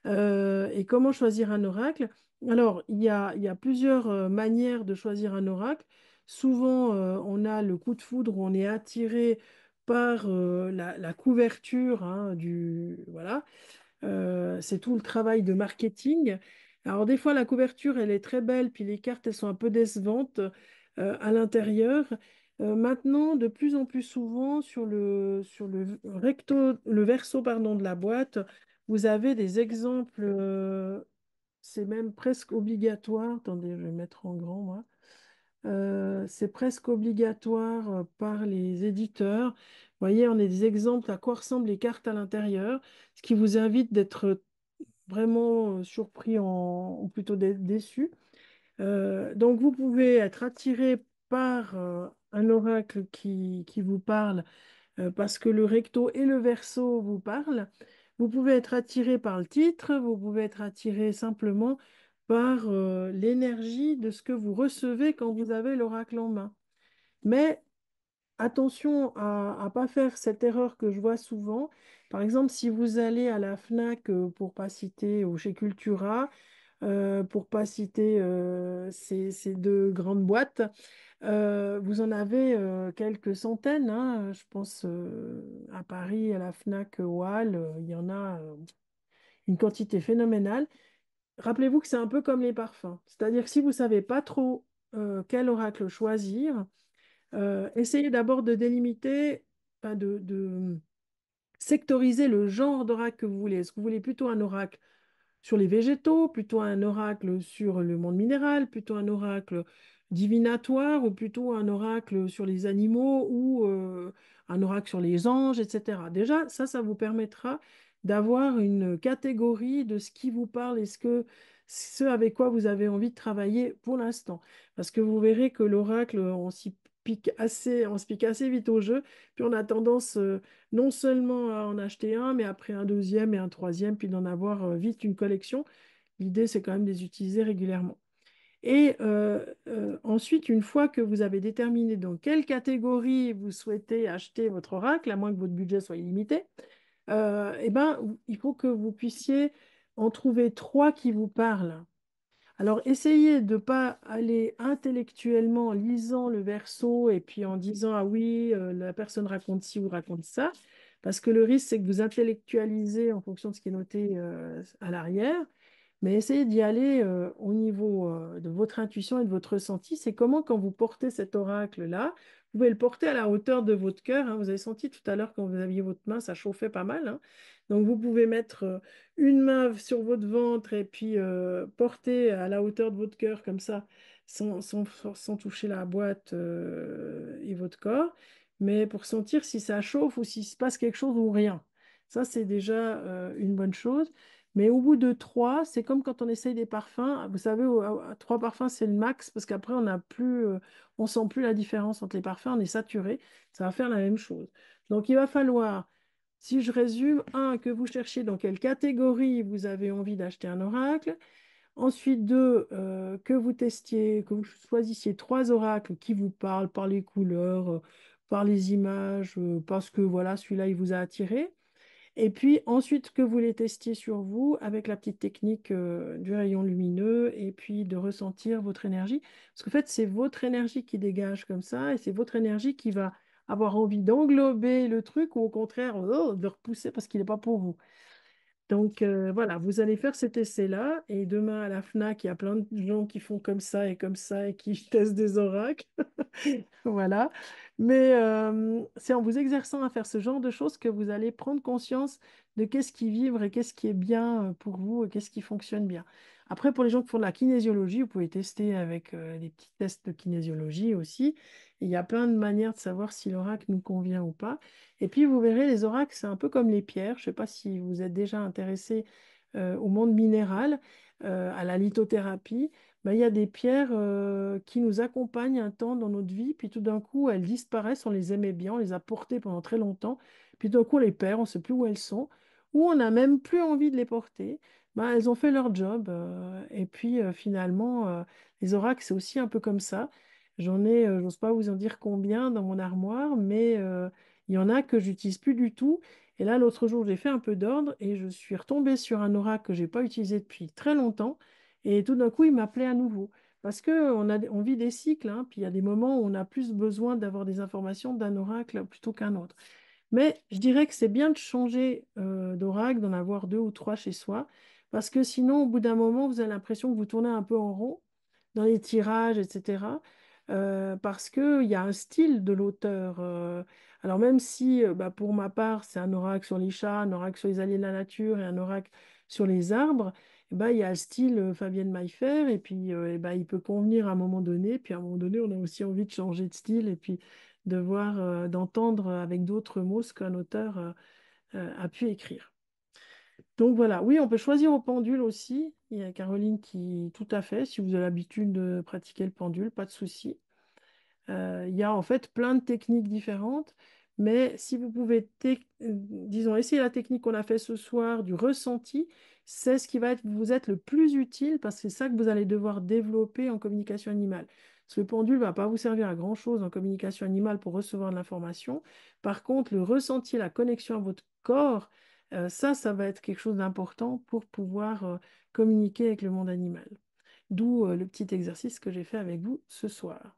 et comment choisir un oracle. Alors il y a plusieurs manières de choisir un oracle. Souvent on a le coup de foudre où on est attiré par la couverture hein, voilà. C'est tout le travail de marketing. Alors des fois, la couverture, elle est très belle, puis les cartes, elles sont un peu décevantes à l'intérieur. Maintenant, de plus en plus souvent, sur le verso, pardon, de la boîte, vous avez des exemples, c'est même presque obligatoire. Attendez, je vais mettre en grand, moi. C'est presque obligatoire par les éditeurs. Vous voyez, on a des exemples à quoi ressemblent les cartes à l'intérieur, ce qui vous invite d'être vraiment surpris ou plutôt déçu. Donc, vous pouvez être attiré par un oracle qui vous parle parce que le recto et le verso vous parlent. Vous pouvez être attiré par le titre, vous pouvez être attiré simplement par l'énergie de ce que vous recevez quand vous avez l'oracle en main. Mais attention à ne pas faire cette erreur que je vois souvent. Par exemple, si vous allez à la FNAC, pour pas citer, ou chez Cultura, pour pas citer ces deux grandes boîtes, vous en avez quelques centaines, hein. Je pense à Paris, à la FNAC Wall, il y en a une quantité phénoménale. Rappelez-vous que c'est un peu comme les parfums. C'est-à-dire que si vous ne savez pas trop quel oracle choisir, essayez d'abord de délimiter, enfin, de sectoriser le genre d'oracle que vous voulez. Est-ce que vous voulez plutôt un oracle sur les végétaux, plutôt un oracle sur le monde minéral, plutôt un oracle divinatoire, ou plutôt un oracle sur les animaux, ou un oracle sur les anges, etc. Déjà, ça vous permettra d'avoir une catégorie de ce qui vous parle et ce avec quoi vous avez envie de travailler pour l'instant. Parce que vous verrez que l'oracle, on se pique assez vite au jeu, puis on a tendance non seulement à en acheter un, mais après un deuxième et un troisième, puis d'en avoir vite une collection. L'idée, c'est quand même de les utiliser régulièrement. Et ensuite, une fois que vous avez déterminé dans quelle catégorie vous souhaitez acheter votre oracle, à moins que votre budget soit illimité, eh ben, il faut que vous puissiez en trouver trois qui vous parlent. Alors, essayez de ne pas aller intellectuellement en lisant le verso et puis en disant, ah oui, la personne raconte ci ou raconte ça, parce que le risque, c'est que vous intellectualisez en fonction de ce qui est noté à l'arrière, mais essayez d'y aller au niveau de votre intuition et de votre ressenti. C'est comment, quand vous portez cet oracle-là, vous pouvez le porter à la hauteur de votre cœur, hein. Vous avez senti tout à l'heure quand vous aviez votre main, ça chauffait pas mal, hein. Donc, vous pouvez mettre une main sur votre ventre et puis porter à la hauteur de votre cœur comme ça, sans toucher la boîte et votre corps, mais pour sentir si ça chauffe ou s'il se passe quelque chose ou rien. Ça, c'est déjà une bonne chose. Mais au bout de trois, c'est comme quand on essaye des parfums. Vous savez, à trois parfums, c'est le max parce qu'après, on sent plus la différence entre les parfums, on est saturé. Ça va faire la même chose. Donc, il va falloir, si je résume, un, que vous cherchiez dans quelle catégorie vous avez envie d'acheter un oracle. Ensuite, deux, que vous testiez, que vous choisissiez trois oracles qui vous parlent par les couleurs, par les images, parce que voilà, celui-là, il vous a attiré. Et puis ensuite, que vous les testiez sur vous avec la petite technique du rayon lumineux et puis de ressentir votre énergie. Parce qu'en fait, c'est votre énergie qui dégage comme ça et c'est votre énergie qui va avoir envie d'englober le truc ou au contraire de repousser parce qu'il n'est pas pour vous. Donc voilà, vous allez faire cet essai-là et demain à la FNAC, il y a plein de gens qui font comme ça et qui testent des oracles. Voilà. Mais c'est en vous exerçant à faire ce genre de choses que vous allez prendre conscience de qu'est-ce qui vibre et qu'est-ce qui est bien pour vous et qu'est-ce qui fonctionne bien. Après, pour les gens qui font de la kinésiologie, vous pouvez tester avec des petits tests de kinésiologie aussi. Et il y a plein de manières de savoir si l'oracle nous convient ou pas. Et puis, vous verrez, les oracles, c'est un peu comme les pierres. Je ne sais pas si vous êtes déjà intéressé au monde minéral, à la lithothérapie. Ben, il y a des pierres qui nous accompagnent un temps dans notre vie, puis tout d'un coup, elles disparaissent, on les aimait bien, on les a portées pendant très longtemps, puis d'un coup, on les perd, on ne sait plus où elles sont, ou on n'a même plus envie de les porter. Ben, elles ont fait leur job, et puis finalement, les oracles, c'est aussi un peu comme ça. J'en ai, j'ose pas vous en dire combien dans mon armoire, mais il y en a que j'utilise plus du tout. Et là, l'autre jour, j'ai fait un peu d'ordre et je suis retombée sur un oracle que j'ai pas utilisé depuis très longtemps. Et tout d'un coup, il m'appelait à nouveau. Parce qu'on vit des cycles, hein, puis il y a des moments où on a plus besoin d'avoir des informations d'un oracle plutôt qu'un autre. Mais je dirais que c'est bien de changer d'oracle, d'en avoir 2 ou 3 chez soi, parce que sinon, au bout d'un moment, vous avez l'impression que vous tournez un peu en rond dans les tirages, etc. Parce qu'il y a un style de l'auteur. Alors même si, bah, pour ma part, c'est un oracle sur les chats, un oracle sur les alliés de la nature et un oracle sur les arbres, eh ben, il y a le style Fabienne Maillefer, et puis eh ben, il peut convenir à un moment donné, puis à un moment donné, on a aussi envie de changer de style, et puis de voir, d'entendre avec d'autres mots ce qu'un auteur a pu écrire. Donc voilà, oui, on peut choisir au pendule aussi. Il y a Caroline qui, tout à fait, si vous avez l'habitude de pratiquer le pendule, pas de souci. Il y a en fait plein de techniques différentes, mais si vous pouvez, disons, essayer la technique qu'on a fait ce soir du ressenti, c'est ce qui va vous être le plus utile parce que c'est ça que vous allez devoir développer en communication animale. Parce que le pendule ne va pas vous servir à grand-chose en communication animale pour recevoir de l'information. Par contre, le ressenti, la connexion à votre corps, ça va être quelque chose d'important pour pouvoir communiquer avec le monde animal. D'où le petit exercice que j'ai fait avec vous ce soir.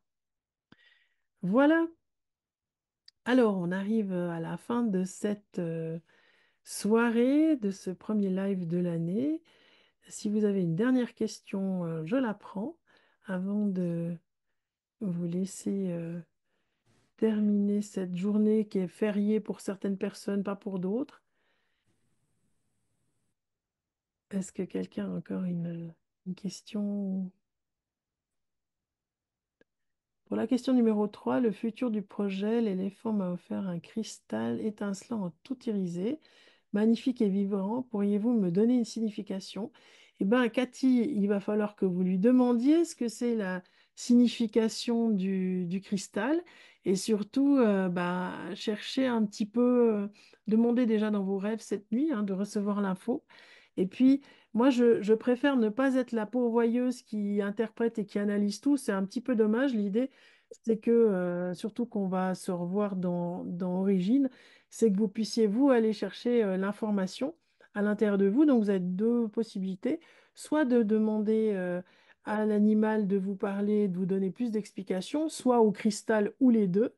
Voilà. Alors, on arrive à la fin de cette soirée, de ce premier live de l'année. Si vous avez une dernière question, je la prends avant de vous laisser terminer cette journée qui est fériée pour certaines personnes, pas pour d'autres. Est-ce que quelqu'un a encore une question? Pour la question numéro 3, le futur du projet, l'éléphant m'a offert un cristal étincelant en tout irisé. Magnifique et vivant, pourriez-vous me donner une signification? Eh bien, Cathy, il va falloir que vous lui demandiez ce que c'est la signification du cristal et surtout chercher un petit peu, demandez déjà dans vos rêves cette nuit de recevoir l'info. Et puis, moi, je préfère ne pas être la pourvoyeuse qui interprète et qui analyse tout. C'est un petit peu dommage. L'idée, c'est que, surtout qu'on va se revoir dans Origine, c'est que vous puissiez, vous, aller chercher l'information à l'intérieur de vous. Donc, vous avez deux possibilités. Soit de demander à l'animal de vous parler, de vous donner plus d'explications, soit au cristal ou les deux.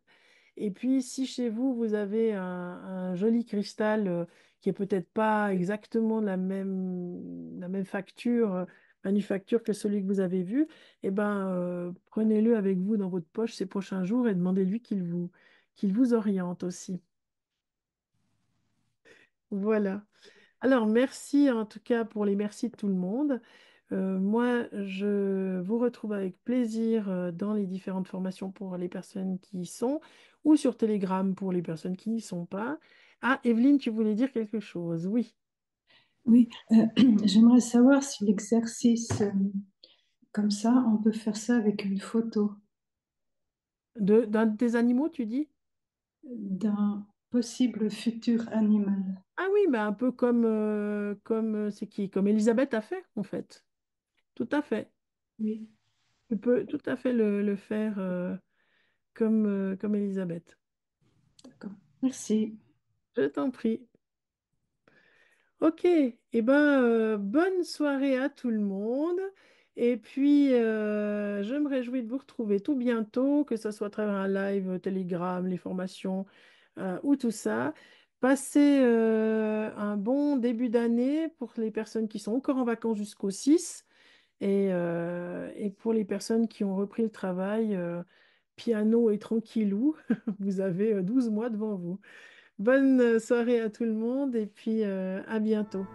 Et puis, si chez vous, vous avez un joli cristal qui est peut-être pas exactement la même facture, manufacture que celui que vous avez vu, eh ben, prenez-le avec vous dans votre poche ces prochains jours et demandez-lui qu'il vous oriente aussi. Voilà. Alors, merci en tout cas pour les merci de tout le monde. Moi, je vous retrouve avec plaisir dans les différentes formations pour les personnes qui y sont ou sur Telegram pour les personnes qui n'y sont pas. Ah, Evelyne, tu voulais dire quelque chose? Oui. Oui, j'aimerais savoir si l'exercice comme ça, on peut faire ça avec une photo D'un des animaux, tu dis? d'un possible futur animal. Ah oui, bah un peu comme c'est qui? Comme Elisabeth a fait, en fait. Tout à fait. Oui, Tu peux tout à fait le faire comme Elisabeth. d'accord. Merci. Je t'en prie. Ok, eh ben, bonne soirée à tout le monde. Et puis, je me réjouis de vous retrouver tout bientôt, que ce soit à travers un live Telegram, les formations ou tout ça. Passez un bon début d'année pour les personnes qui sont encore en vacances jusqu'au 6 et pour les personnes qui ont repris le travail, piano et tranquillou, vous avez 12 mois devant vous. Bonne soirée à tout le monde et puis à bientôt.